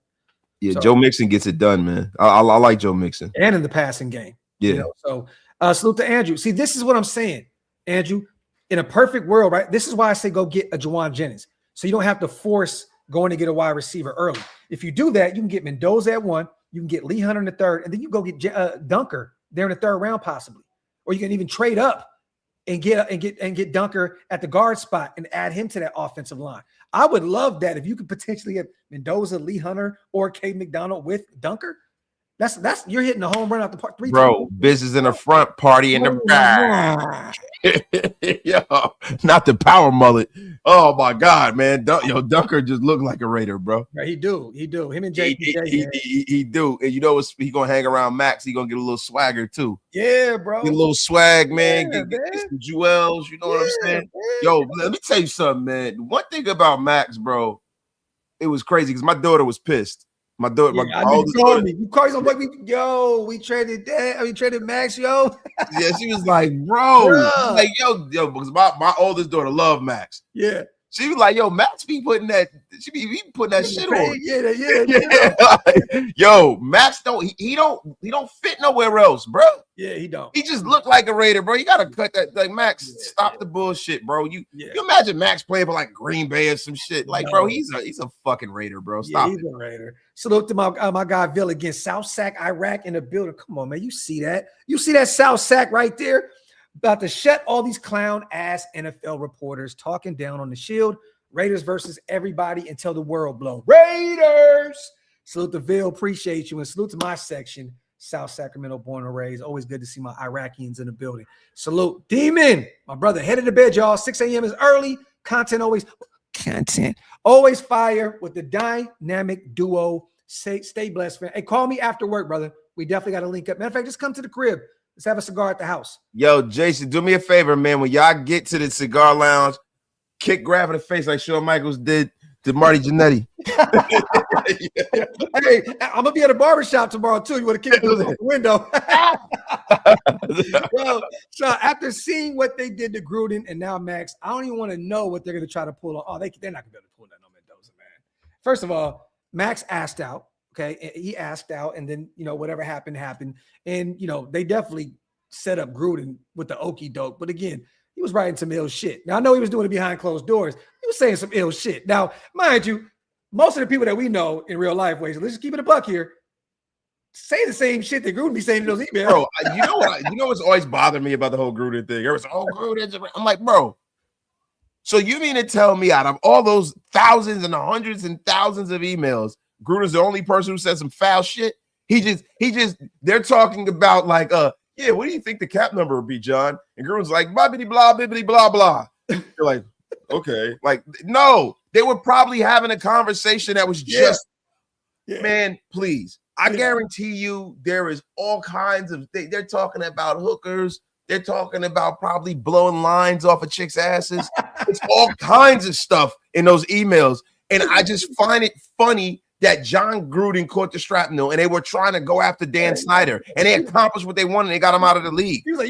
Yeah, so, Joe Mixon gets it done, man. I like Joe Mixon, and in the passing game. Yeah. So salute to Andrew. See, this is what I'm saying, Andrew. In a perfect world, right? This is why I say go get a Juwan Jennings, so you don't have to force going to get a wide receiver early. If you do that, you can get Mendoza at 1, you can get Lee Hunter in the 3rd, and then you go get Dunker there in the 3rd round possibly. Or you can even trade up and get Dunker at the guard spot and add him to that offensive line. I would love that if you could potentially have Mendoza, Lee Hunter, or Cade McDonald with Dunker. That's you're hitting a home run out the park. 3 bro. Business in the front, party in the back. Yo, not the power mullet. Oh my God, man. Dunker just looked like a Raider, bro. Right, he do. Him and JP. He do. And you know what? He gonna hang around Maxx. He gonna get a little swagger too. Yeah, bro. Get a little swag, man. Get some jewels. You know what I'm saying? Man. Yo, let me tell you something, man. One thing about Maxx, bro, it was crazy because my daughter was pissed. My daughter, my oldest daughter. You called me like, we traded that. We traded Maxx, yo. Yeah, she was like, bro. Like, yo, because my oldest daughter loved Maxx. Yeah. She was like, yo, Maxx be putting that, shit on. Yeah. Yo, Maxx he don't fit nowhere else, bro. Yeah, he don't. He just looked like a Raider, bro. You gotta cut that. Like, Maxx, stop the bullshit, bro. You imagine Maxx playing for like Green Bay or some shit. Like, bro, he's a fucking Raider, bro. Stop. Yeah, he's a Raider. Salute to my guy Bill against South Sac, Iraq in the building. Come on, man. You see that? You see that South Sac right there? About to shut all these clown ass NFL reporters talking down on the Shield. Raiders versus everybody until the world blow. Raiders! Salute to Ville. Appreciate you. And salute to my section, South Sacramento, born and raised. Always good to see my Iraqians in the building. Salute. Demon, my brother, headed to bed, y'all. 6 a.m. is early. Content always fire with the dynamic duo. Stay blessed, fam. Hey, call me after work, brother. We definitely got to link up. Matter of fact, just come to the crib. Let's have a cigar at the house. Yo, Jason, do me a favor, man. When y'all get to the cigar lounge, kick Grab in the face like Shawn Michaels did to Marty Jannetty. Hey, I'm going to be at a barbershop tomorrow, too. You want to kick it out the window? Well, so after seeing what they did to Gruden and now Maxx, I don't even want to know what they're going to try to pull on. Oh, they're not going to be able to pull that on Mendoza, man. First of all, Maxx asked out. Okay, he asked out, and then whatever happened, and they definitely set up Gruden with the okie doke. But again, he was writing some ill shit. Now I know he was doing it behind closed doors. He was saying some ill shit. Now, mind you, most of the people that we know in real life, let's just keep it a buck here, say the same shit that Gruden be saying in those emails. Bro, you know what's always bothered me about the whole Gruden thing? Gruden. I'm like, bro. So you mean to tell me out of all those thousands and hundreds and thousands of emails, Gruden's the only person who said some foul shit? They're talking about like, what do you think the cap number would be, John? And Gruden's like, bibbity blah, bibbity blah, blah. You're like, okay. Like, no, they were probably having a conversation that was just, man, please. I guarantee you there is all kinds of they're talking about hookers. They're talking about probably blowing lines off of chicks' asses. It's all kinds of stuff in those emails. And I just find it funny that Jon Gruden caught the shrapnel and they were trying to go after Dan Snyder and they accomplished what they wanted. They got him out of the league. He was like,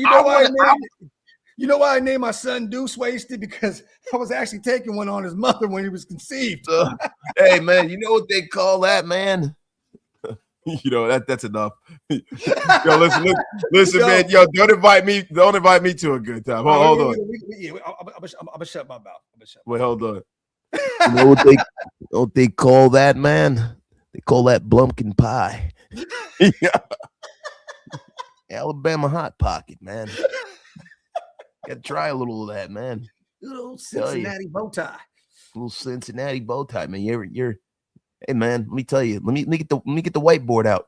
you know why I named my son Deuce Wasted? Because I was actually taking one on his mother when he was conceived. Hey, man, you know what they call that, man? You know, that's enough. Yo, listen, man. Yo, don't invite me to a good time. Hold on. I'm gonna shut my mouth. Wait, hold on. You know what they call that, man? They call that Blumpkin pie. Yeah. Alabama Hot Pocket, man. Got to try a little of that, man. Little Cincinnati bow tie. Little Cincinnati bow tie, man. You're. Hey, man. Let me tell you. Let me get the whiteboard out.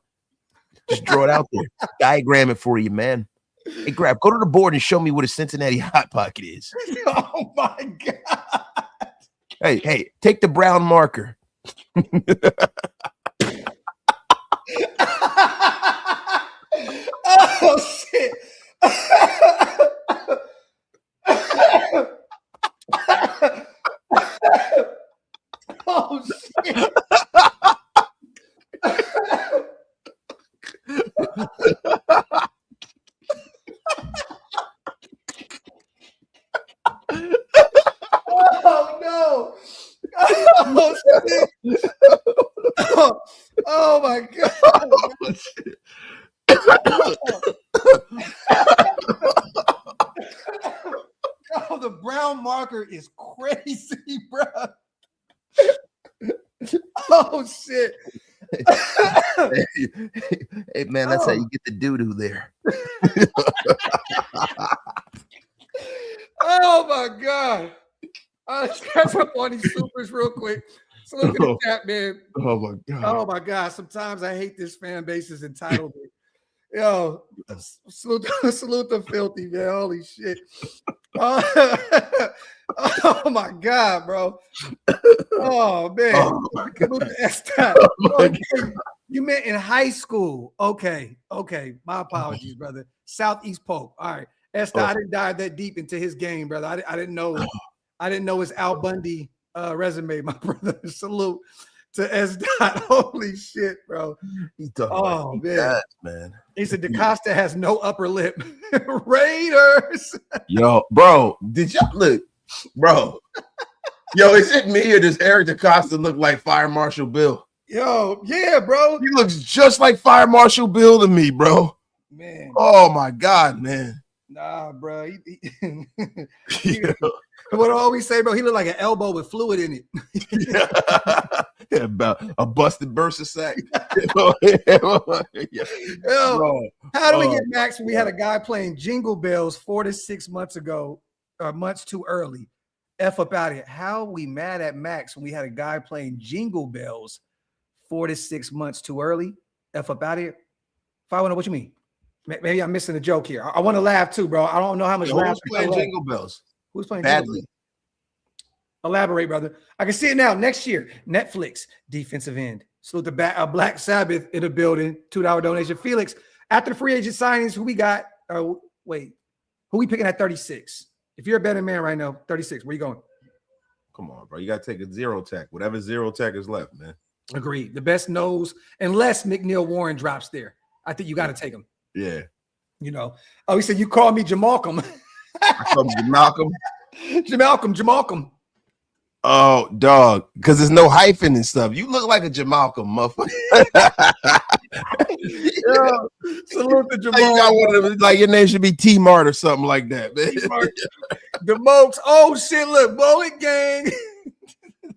Just draw it out there. Diagram it for you, man. Hey, go to the board and show me what a Cincinnati Hot Pocket is. Oh my God. Hey, take the brown marker. Oh shit. Oh shit. Oh no. Oh shit. Oh my God. Oh, the brown marker is crazy, bro. Oh shit. Hey, man, that's how you get the doo-doo there. Oh my God. Let's catch up on these supers real quick. So look at the chat, man. Oh my God. Oh my God. Sometimes I hate this fan base's entitlement. Yo, salute the filthy, man. Holy shit. Oh my God, bro. Oh man. Oh my God. Okay. You meant in high school. Okay. My apologies, brother. Southeast Pope. All right. Esther, I didn't dive that deep into his game, brother. I didn't know his Al Bundy resume, my brother. Salute to S. Holy shit, bro. Oh man. He said DaCosta has no upper lip. Raiders. Yo, bro, did y'all look, bro? Yo, is it me or does Eric DaCosta look like Fire Marshal Bill? Yo, yeah, bro. He looks just like Fire Marshal Bill to me, bro. Man. Oh my God, man. Nah, bro. What I always say, bro, he looked like an elbow with fluid in it. Yeah, about a busted bursa sack. Yo, how do we get Maxx when we had a guy playing Jingle Bells 4 to 6 months ago, months too early? F up out of here. How are we mad at Maxx when we had a guy playing Jingle Bells 4 to 6 months too early? F up out of here. If I want to know what you mean. Maybe I'm missing a joke here. I want to laugh too, bro. I don't know how much laugh. Who's playing Jingle Bells? Who's playing badly? Jingle Bells? Elaborate, brother. I can see it now. Next year, Netflix defensive end. Salute the Black Sabbath in the building. $2 donation. Felix, after the free agent signings, who we got? Who we picking at 36? If you're a betting man right now, 36. Where you going? Come on, bro. You got to take a zero tech. Whatever zero tech is left, man. Agreed. The best nose, unless McNeil Warren drops there. I think you got to take him. Yeah. You know. Oh, he said you call me Jamalcolm. I call him Jamalcolm. Jamalcolm. Oh, dog. Because there's no hyphen and stuff. You look like a Jamalcolm, motherfucker. Yeah. Salute to Jamal. You got one of them, like your name should be T-Mart or something like that, man. The Mokes. Oh shit! Look, Bowling Gang.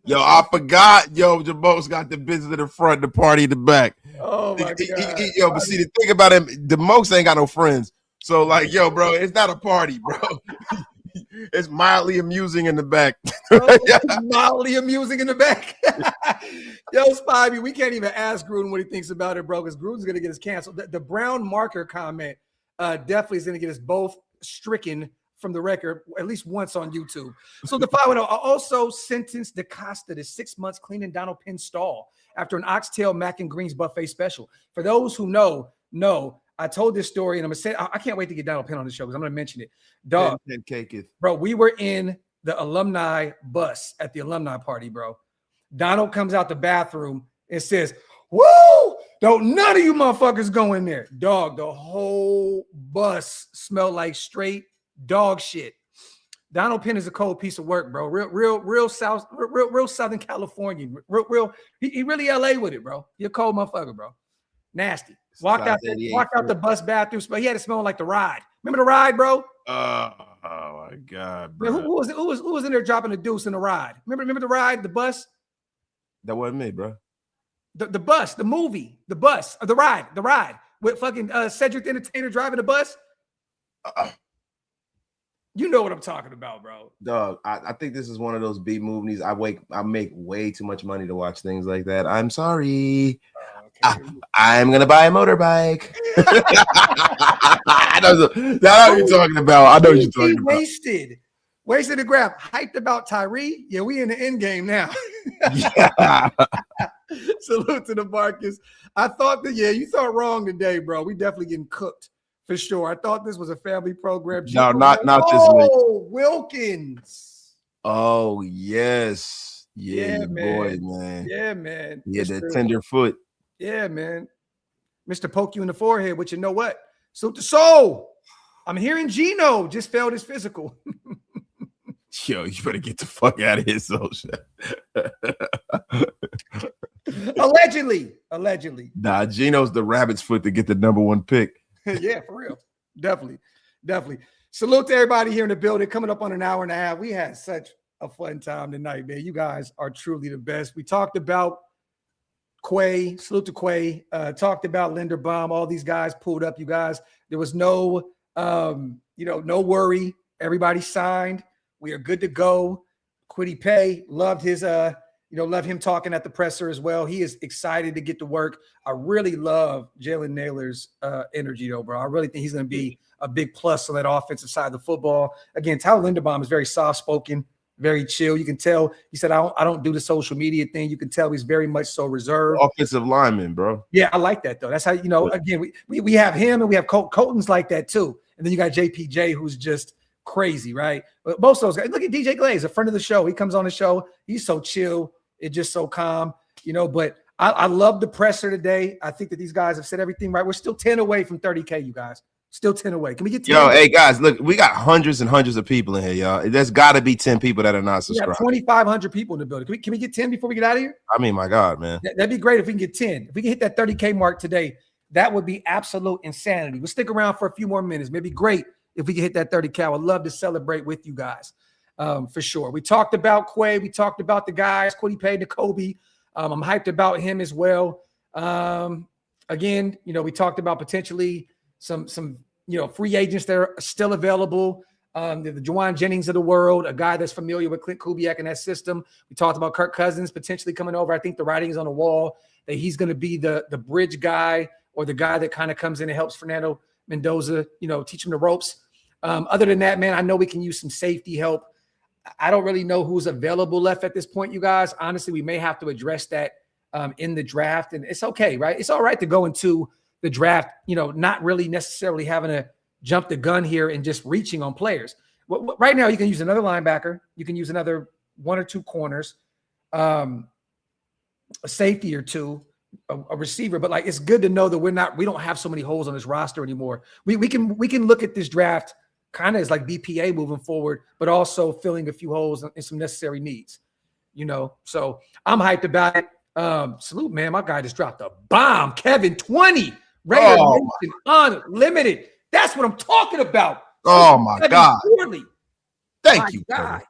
Yo, I forgot. Yo, Jamal's got the business in the front, the party in the back. Oh my God. Yo, but see, the thing about him, the Mokes ain't got no friends. So, like, yo, bro, it's not a party, bro. It's mildly amusing in the back. Mildly amusing in the back. Yo, Spivey, we can't even ask Gruden what he thinks about it, bro, because Gruden's going to get us canceled. The brown marker comment definitely is going to get us both stricken from the record at least once on YouTube. So the 5-0 also sentenced DaCosta to 6 months cleaning Donald Penn's stall after an oxtail mac and greens buffet special. For those who know, I told this story, and I'm gonna say I can't wait to get Donald Penn on the show because I'm gonna mention it. Dog, bro, we were in the alumni bus at the alumni party, bro. Donald comes out the bathroom and says, "Woo! Don't none of you motherfuckers go in there." Dog, the whole bus smelled like straight dog shit. Donald Penn is a cold piece of work, bro. Real Southern California. He really LA with it, bro. He a cold motherfucker, bro. Nasty. Walked out the bus bathroom. He had it smelling like the ride. Remember the ride, bro? Oh my God, bro. Man, who was in there dropping the deuce in the ride? Remember the ride, the bus? That wasn't me, bro. The bus, the movie, the bus, or the ride with fucking Cedric the Entertainer driving the bus. You know what I'm talking about, bro. Dog, I think this is one of those B movies. I make way too much money to watch things like that. I'm sorry. Okay. I'm gonna buy a motorbike. I know what you're talking about. I know what you're talking about. Wasted the grab. Hyped about Tyree. Yeah, we in the end game now. Yeah. Salute to the Marcus. I thought that, you thought wrong today, bro. We definitely getting cooked for sure. I thought this was a family program. No, not this week. Oh, Wilkins. Oh, yes. Yeah, boy, man. Yeah, man. Yeah, that tender foot. Yeah, man. Mr. Poke you in the forehead, but you know what? Salute to soul. I'm hearing Gino just failed his physical. Yo, you better get the fuck out of here, social. Allegedly. Nah, Gino's the rabbit's foot to get the #1 pick. Yeah, for real. Definitely. Salute to everybody here in the building. Coming up on an hour and a half. We had such a fun time tonight, man. You guys are truly the best. We talked about Quay. Salute to Quay. Talked about Linderbaum. All these guys pulled up, you guys. There was no worry. Everybody signed. We are good to go. Kwity Paye, loved his love him talking at the presser as well. He is excited to get to work. I really love Jalen Naylor's energy, though, bro. I really think he's going to be a big plus on that offensive side of the football. Again, Tyler Linderbaum is very soft-spoken, very chill. You can tell. He said, I don't do the social media thing. You can tell he's very much so reserved. Offensive lineman, bro. Yeah, I like that, though. That's how, again, we have him and we have Colton's like that, too. And then you got JPJ, who's just crazy, right? But most of those guys, look at DJ Glaze, a friend of the show. He comes on the show. He's so chill. It's just so calm, but I love the presser today. I think that these guys have said everything right. We're still 10 away from 30K, you guys. Still 10 away. Can we get 10? Yo, hey, guys, look, we got hundreds and hundreds of people in here, y'all. There's got to be 10 people that are not subscribed. We have 2,500 people in the building. Can we get 10 before we get out of here? I mean, my God, man. That'd be great if we can get 10. If we can hit that 30K mark today, that would be absolute insanity. We'll stick around for a few more minutes. Maybe great if we can hit that 30K. I would love to celebrate with you guys. For sure. We talked about Quay. We talked about the guys, Kwity Paye, Nakobe. I'm hyped about him as well. Again, we talked about potentially some free agents that are still available. The Juwan Jennings of the world, a guy that's familiar with Clint Kubiak and that system. We talked about Kirk Cousins potentially coming over. I think the writing is on the wall that he's going to be the bridge guy or the guy that kind of comes in and helps Fernando Mendoza, teach him the ropes. Other than that, man, I know we can use some safety help. I don't really know who's available left at this point, you guys. Honestly, we may have to address that in the draft, and it's okay, right? It's all right to go into the draft, not really necessarily having to jump the gun here and just reaching on players. Right now, you can use another linebacker. You can use another 1 or 2 corners, a safety or 2, a receiver. But it's good to know that we don't have so many holes on this roster anymore. We can look at this draft kind of as like BPA moving forward, but also filling a few holes and some necessary needs, So I'm hyped about it. Salute, man. My guy just dropped a bomb. Kevin, 20. Raider Nation Unlimited. That's what I'm talking about. Oh, my God. Thank you, God.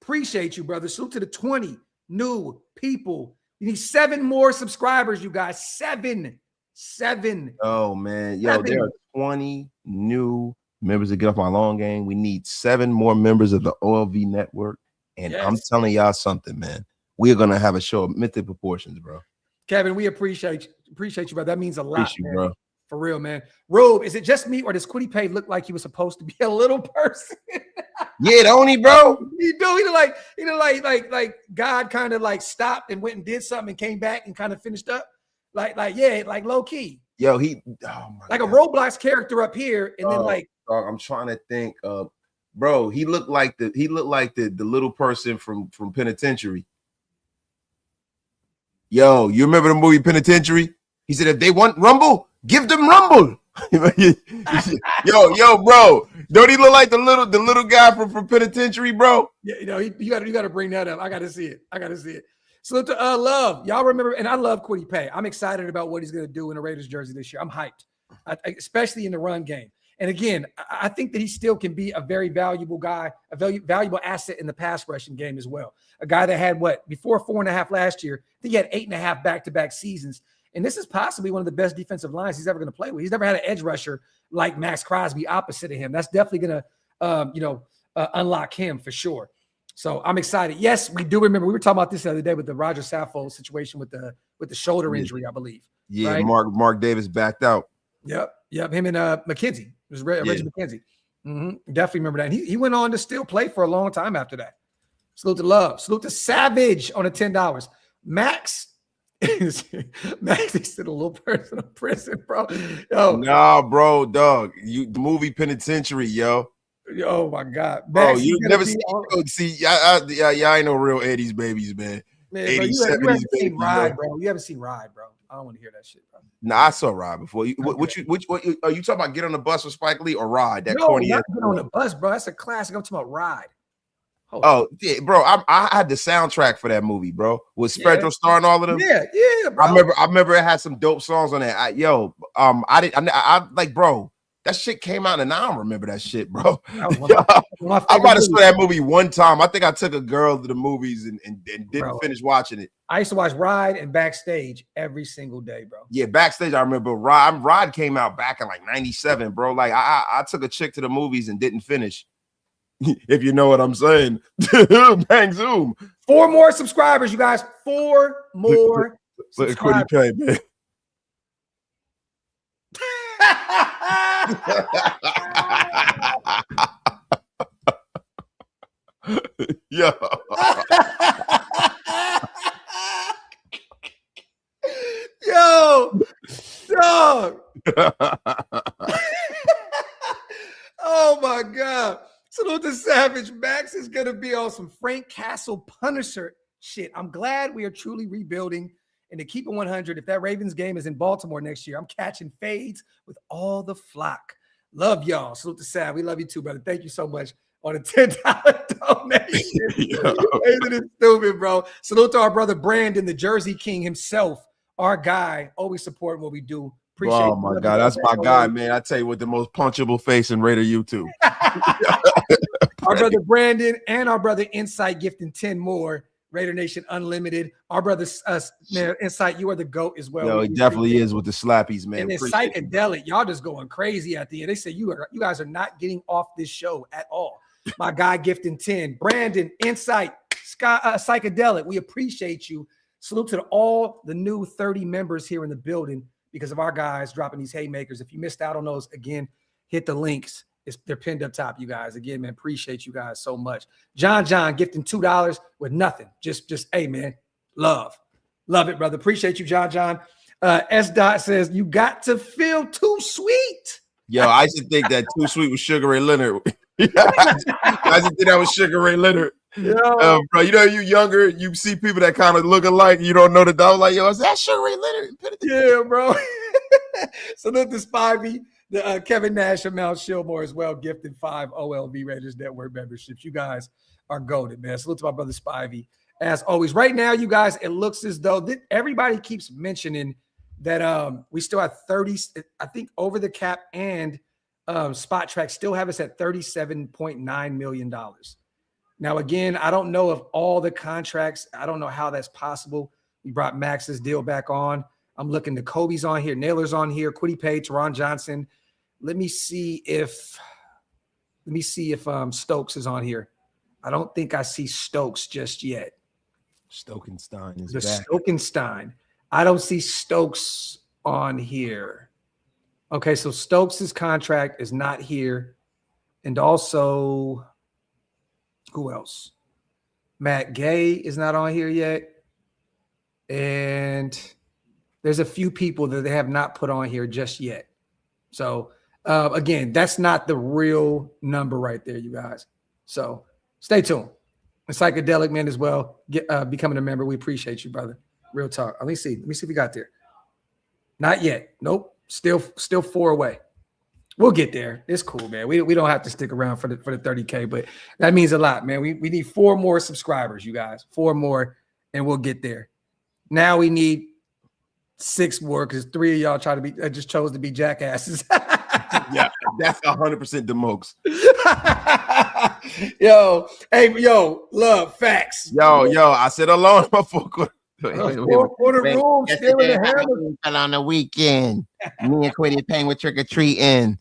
Appreciate you, brother. Salute to the 20 new people. You need 7 more subscribers, you guys. 7. Oh, man. Yo, there are 20 new members to get off my long game. We need 7 more members of the OLV network. And I'm telling y'all something, man. We're going to have a show of mythic proportions, bro. Kevin, we appreciate you, brother. That means a lot, man. Bro. For real, man. Rube, is it just me or does Kwity Paye look like he was supposed to be a little person? Yeah, don't he, bro? He like God kind of like stopped and went and did something and came back and kind of finished up. Like low key. Yo, like a Roblox character up here, and then like dog, I'm trying to think of, bro. He looked like the little person from Penitentiary. Yo, you remember the movie Penitentiary? He said, if they want Rumble, give them Rumble. yo, bro. Don't he look like the little guy from Penitentiary, bro? Yeah, you got to bring that up. I got to see it. Salute to Love. Y'all remember, and I love Kwity Paye. I'm excited about what he's going to do in the Raiders jersey this year. I'm hyped, especially in the run game. And again, I think that he still can be a very valuable guy, a valuable asset in the pass rushing game as well. A guy that had before 4.5 last year, I think he had 8.5 back-to-back seasons. And this is possibly one of the best defensive lines he's ever going to play with. He's never had an edge rusher like Maxx Crosby opposite of him. That's definitely going to, unlock him for sure. So I'm excited. Yes, we do remember. We were talking about this the other day with the Roger Saffold situation with the shoulder injury, I believe. Yeah, right? Mark Davis backed out. Yep. Him and McKenzie. It was Reggie McKenzie. Definitely remember that. And he went on to still play for a long time after that. Salute to Love. Salute to Savage on the $10. Max. Max is a little person in prison, bro. Yo. Nah, bro, dog. The movie Penitentiary, yo. Oh my God, Max, bro! You never see. I ain't no real 80s babies, man. Man, bro, you haven't seen Ride, bro. You haven't seen Ride, bro. I don't want to hear that shit, bro. Nah, I saw Ride before. What are you talking about? Get on the bus with Spike Lee or Ride? That corny. Not Get on the Bus, bro. That's a classic. I'm talking about Ride. Yeah, bro. I had the soundtrack for that movie, bro. With Spectral Star and all of them. Yeah, bro. I remember it had some dope songs on that. I like, bro. That shit came out and I don't remember that shit, bro. I might have saw that movie one time. I think I took a girl to the movies and didn't finish watching it. I used to watch Ride and Backstage every single day, bro. Yeah, Backstage, I remember Ride came out back in like 97, bro. Like I took a chick to the movies and didn't finish. If you know what I'm saying. Bang zoom. 4 more subscribers, you guys. 4 more subscribers. Kwity Paye, man. Yo. Yo, dog. Oh my God. Salute to Savage. Max is gonna be on some Frank Castle Punisher shit. I'm glad we are truly rebuilding. And to keep it 100, if that Ravens game is in Baltimore next year, I'm catching fades with all the flock. Love y'all. Salute to Sav. We love you too, brother. Thank you so much on a $10 donation. It is stupid, bro. Salute to our brother Brandon, the Jersey King himself, our guy, always supporting what we do. Appreciate oh my God, that's my guy, man. I tell you what, the most punchable face in Raider YouTube. Our brother Brandon and our brother Insight gifting 10 more. Raider Nation Unlimited. Our brother Insight, you are the GOAT as well. Yo, he definitely is with the slappies, man. And then Psychedelic, y'all just going crazy at the end. They say you guys are not getting off this show at all. My guy gifting 10. Brandon, Insight, Psychedelic, we appreciate you. Salute to all the new 30 members here in the building because of our guys dropping these haymakers. If you missed out on those, again, hit the links. They're pinned up top, you guys. Again, man, appreciate you guys so much. John gifting $2 with nothing. Just hey, man, love it, brother. Appreciate you, John. S. Dot says you got to feel too sweet. Yo, I used to think that Too Sweet was Sugar Ray Leonard. I used to think that was Sugar Ray Leonard. Bro, you know, you younger, you see people that kind of look alike. You don't know the dog. Like, yo, is that Sugar Ray Leonard? Yeah, bro. Salute to Spivey. The Kevin Nash and Mount Shillmore as well, gifted 5 OLV Raiders Network memberships. You guys are goated, man. Salute to my brother Spivey. As always, right now, you guys, it looks as though everybody keeps mentioning that we still have 30, I think over the cap and Spot Track still have us at $37.9 million. Now, again, I don't know of all the contracts. I don't know how that's possible. We brought Max's deal back on. I'm looking to Kobe's on here, Naylor's on here, Kwity Paye, Teron Johnson. Let me see if Stokes is on here. I don't think I see Stokes just yet. Stokenstein is the back. Stokenstein. I don't see Stokes on here. Okay, so Stokes' contract is not here. And also, who else? Matt Gay is not on here yet. And there's a few people that they have not put on here just yet. So, again, that's not the real number right there, you guys. So stay tuned. And Psychedelic Man as well, becoming a member. We appreciate you, brother. Real talk. Let me see if we got there. Not yet. Nope. Still 4 away. We'll get there. It's cool, man. We don't have to stick around for the 30K, but that means a lot, man. We need 4 more subscribers, you guys. 4 more, and we'll get there. Now we need 6 more because 3 of y'all just chose to be jackasses. Yeah, that's 100% the Mokes. Love facts. Yo, I said alone before. Fell on the weekend. Me and Quiddy paying with trick or treating.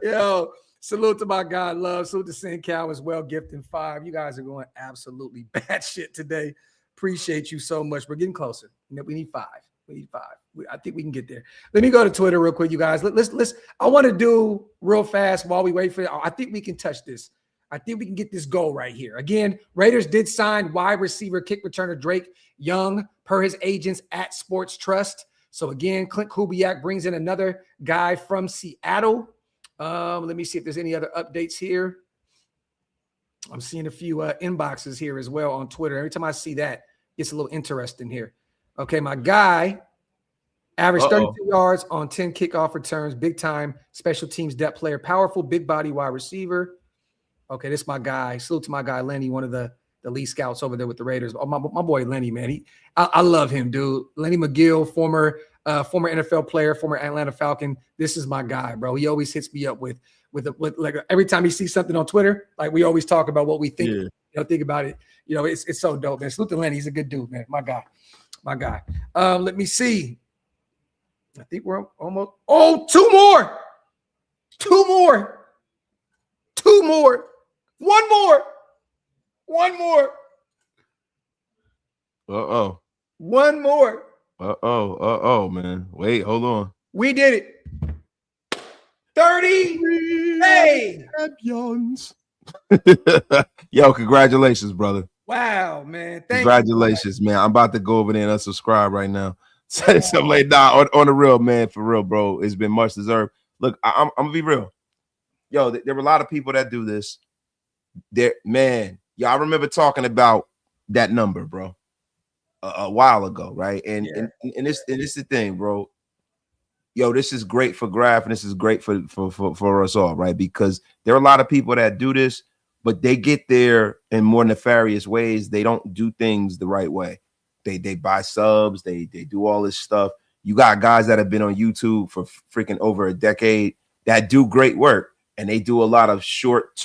Yo, salute to my guy, Love. Salute to Sin Cow as well, gifting 5. You guys are going absolutely batshit today. Appreciate you so much. We're getting closer. We need 5. I think we can get there. Let me go to Twitter real quick, you guys. Let's. I want to do real fast while we wait for it. I think we can touch this. I think we can get this goal right here. Again, Raiders did sign wide receiver kick returner Drake Young per his agents at Sports Trust. So again, Clint Kubiak brings in another guy from Seattle. Let me see if there's any other updates here. I'm seeing a few inboxes here as well on Twitter. Every time I see that, it's a little interesting here. Okay, my guy averaged 32 yards on 10 kickoff returns, big time special teams depth player, powerful big body wide receiver. Okay, this is my guy. Salute to my guy Lenny, one of the lead scouts over there with the Raiders. Oh, my boy Lenny, man. I love him, dude. Lenny McGill, former NFL player, former Atlanta Falcon. This is my guy, bro. He always hits me up with like every time he sees something on Twitter, like we always talk about what we think. Think about it. It's so dope, man. Salute to Lenny. He's a good dude, man. My guy. Let me see. I think we're almost. Oh, 2 more. 2 more. 2 more. 1 more. 1 more. 1 more. Man. Wait, hold on. We did it. 30. Hey. Champions. Yo, congratulations, brother. Wow, man. Congratulations, man. I'm about to go over there and unsubscribe right now. Something like that on the real, man. For real, bro. It's been much deserved. Look, I'm gonna be real. Yo, there were a lot of people that do this. Man, I remember talking about that number, bro, a while ago, right? And it's the thing, bro. Yo, this is great for Graf, and this is great for us all, right? Because there are a lot of people that do this, but they get there in more nefarious ways. They don't do things the right way. They buy subs, they do all this stuff. You got guys that have been on YouTube for freaking over a decade that do great work. And they do a lot of short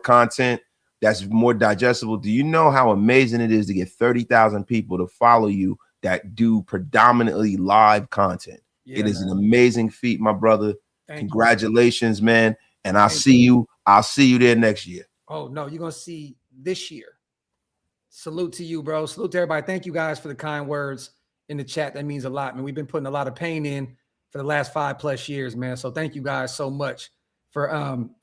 content that's more digestible. Do you know how amazing it is to get 30,000 people to follow you that do predominantly live content? Yeah, it is an amazing feat, my brother. Congratulations, man. And I'll see you there next year. Oh, no, you're going to see this year. Salute to you, bro. Salute to everybody. Thank you guys for the kind words in the chat. That means a lot, man. We've been putting a lot of pain in for the last 5+ years, man. So thank you guys so much for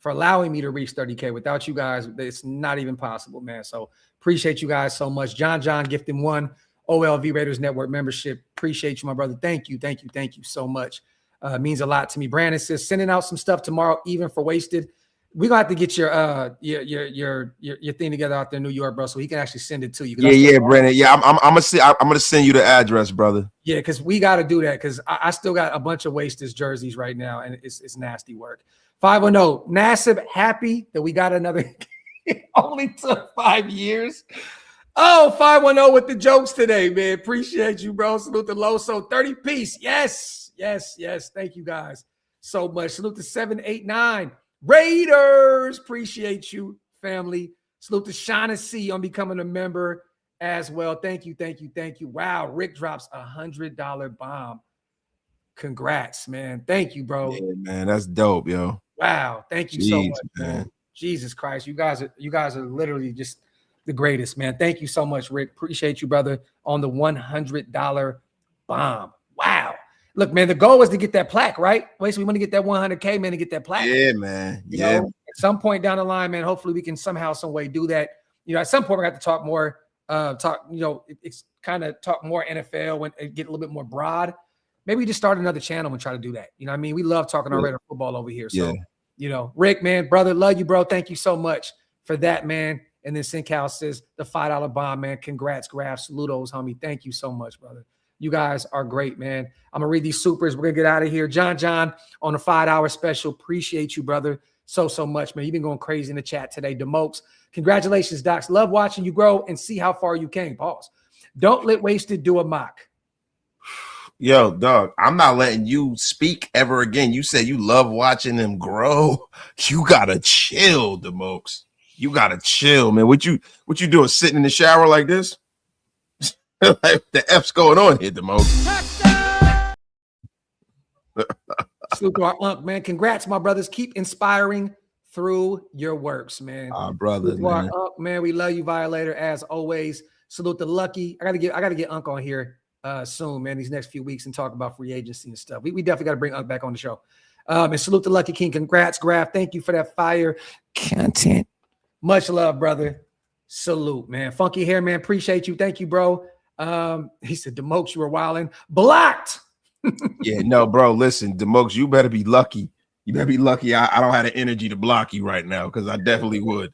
allowing me to reach 30K. Without you guys, it's not even possible, man. So appreciate you guys so much. John gifting 1 OLV Raiders Network membership. Appreciate you, my brother. Thank you so much. Means a lot to me. Brandon says sending out some stuff tomorrow, even for wasted. We're gonna have to get your thing together out there in New York, bro, so he can actually send it to you. Yeah, Brandon. Yeah, I'm gonna send you the address, brother. Yeah, because we got to do that because I still got a bunch of wasted jerseys right now, and it's nasty work. 510 Nassib, happy that we got another. It only took 5 years. Oh, 510 with the jokes today, man. Appreciate you, bro. Salute to Loso, 30 piece. Yes. Thank you guys so much. Salute to 789 Raiders. Appreciate you, family. Salute to Shaughnessy on becoming a member as well. Thank you. Wow, Rick drops $100 bomb. Congrats, man. Thank you, bro. Yeah, man, that's dope, yo. Wow, thank you so much, man. Jesus Christ, you guys are literally just the greatest, man. Thank you so much, Rick. Appreciate you, brother, on the $100 bomb. Wow. Look, man, the goal was to get that plaque, right? Wait, so we want to get that 100K, man, to get that plaque. Yeah, man. You know, at some point down the line, man, hopefully we can somehow, some way do that. You know, at some point we're going to have to talk more, it's kind of talk more NFL and get a little bit more broad. Maybe just start another channel and try to do that. You know what I mean? We love talking our regular football over here. So, you know, Rick, man, brother, love you, bro. Thank you so much for that, man. And then Sinkhouse says the $5 bomb, man. Congrats, Graf. Saludos, homie. Thank you so much, brother. You guys are great, man. I'm going to read these supers. We're going to get out of here. John on the $5 special. Appreciate you, brother. So much, man. You've been going crazy in the chat today. Demokes. Congratulations, Docs. Love watching you grow and see how far you came. Pause. Don't let Wasted do a mock. Yo, dog, I'm not letting you speak ever again. You said you love watching them grow. You gotta chill, Demokes. You gotta chill, man. What you doing? Sitting in the shower like this? Like, the F's going on here, Demokes. Salute to our Unc, man. Congrats, my brothers. Keep inspiring through your works, man. Our brother, man. Our Unc, man. We love you, Violator, as always. Salute to Lucky. I gotta get Unc on here soon, man, these next few weeks and talk about free agency and stuff. We definitely got to bring Unc back on the show. And salute to Lucky King. Congrats, Graf. Thank you for that fire content. Much love, brother. Salute, man. Funky hair, man. Appreciate you. Thank you, bro. He said, Demokes, you were wilding. Blocked. Yeah, no, bro. Listen, Demokes, you better be lucky. You better be lucky. I don't have the energy to block you right now because I definitely would.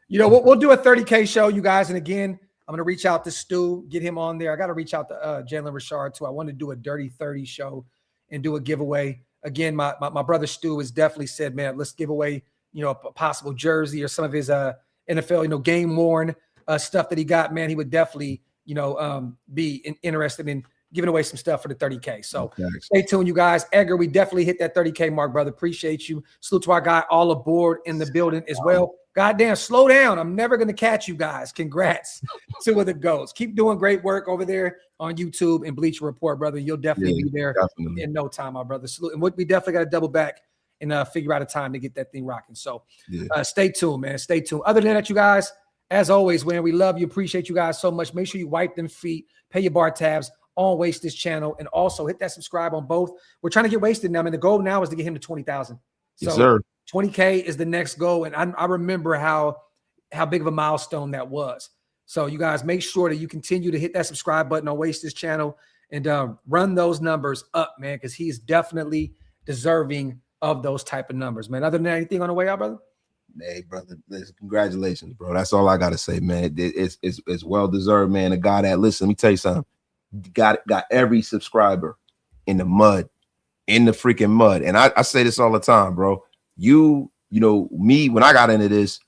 You know, we'll do a 30K show, you guys. And again, I'm going to reach out to Stu, get him on there. I got to reach out to Jalen Richard, too. I want to do a Dirty 30 show and do a giveaway. Again, my brother Stu has definitely said, man, let's give away, you know, a possible jersey or some of his NFL, you know, game-worn stuff that he got. Man, he would definitely, you know, be interested in giving away some stuff for the 30K. So stay tuned, you guys. Edgar, we definitely hit that 30K mark, brother. Appreciate you. Salute to our guy all aboard in the building as well. Goddamn, slow down. I'm never going to catch you guys. Congrats to the goats. Keep doing great work over there on YouTube and Bleacher Report, brother. You'll definitely be there in no time, my brother. Salute. And we definitely got to double back and figure out a time to get that thing rocking. So stay tuned, man. Stay tuned. Other than that, you guys, as always, man, we love you. Appreciate you guys so much. Make sure you wipe them feet, pay your bar tabs on Waste This channel, and also hit that subscribe on both. We're trying to get Wasted now. I mean, the goal now is to get him to 20,000. So yes, sir. 20K is the next goal. And I remember how big of a milestone that was. So you guys make sure that you continue to hit that subscribe button on Waste This channel and run those numbers up, man, because he's definitely deserving of those type of numbers, man. Other than that, anything on the way out, brother? Hey, brother, listen, congratulations, bro. That's all I got to say, man. It's well-deserved, man. A guy that, listen, let me tell you something. Got every subscriber in the mud, in the freaking mud. And I say this all the time, bro. You know, me, when I got into this,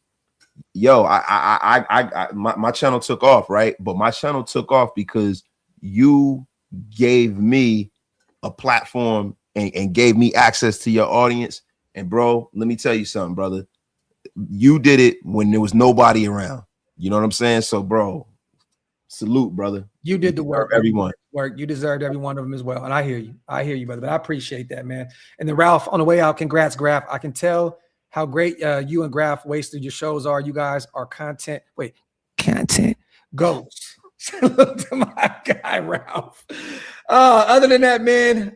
yo, my channel took off, right? But my channel took off because you gave me a platform and gave me access to your audience. And bro, let me tell you something, brother. You did it when there was nobody around. You know what I'm saying? So, bro, salute, brother. You did the work. Everyone. You deserved every one of them as well. And I hear you, brother. But I appreciate that, man. And then Ralph, on the way out, congrats, Graf. I can tell how great you and Graf Wasted your shows are. You guys are content goes. Salute to my guy, Ralph. Other than that, man,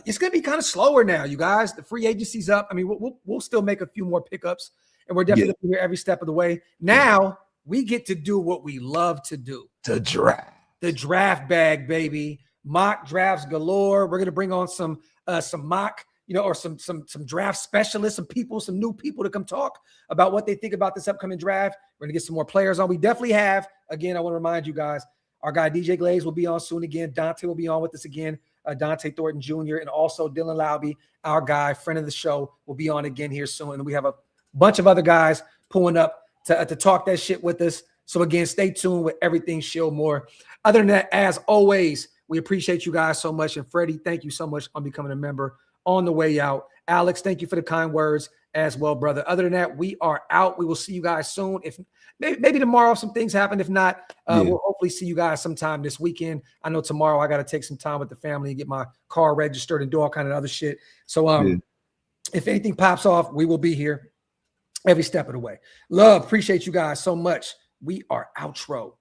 it's gonna be kind of slower now, you guys. The free agency's up. I mean, we'll still make a few more pickups, and we're definitely here every step of the way. Now we get to do what we love to do. The draft. The draft bag, baby. Mock drafts galore. We're gonna bring on some mock, you know, or some draft specialists, some new people to come talk about what they think about this upcoming draft. We're gonna get some more players on. We definitely have. Again, I want to remind you guys, our guy DJ Glaze will be on soon again. Dante will be on with us again. Dante Thornton Jr. and also Dylan Lauby, our guy, friend of the show, will be on again here soon. And we have a bunch of other guys pulling up to talk that shit with us. So again, stay tuned with everything Shield more. Other than that, as always, we appreciate you guys so much. And Freddie, thank you so much on becoming a member on the way out. Alex, thank you for the kind words as well, brother. Other than that, we are out. We will see you guys soon. If maybe tomorrow, if some things happen. If not, we'll hopefully see you guys sometime this weekend. I know tomorrow I got to take some time with the family and get my car registered and do all kind of other shit. So if anything pops off, we will be here every step of the way. Love, appreciate you guys so much. We are outro.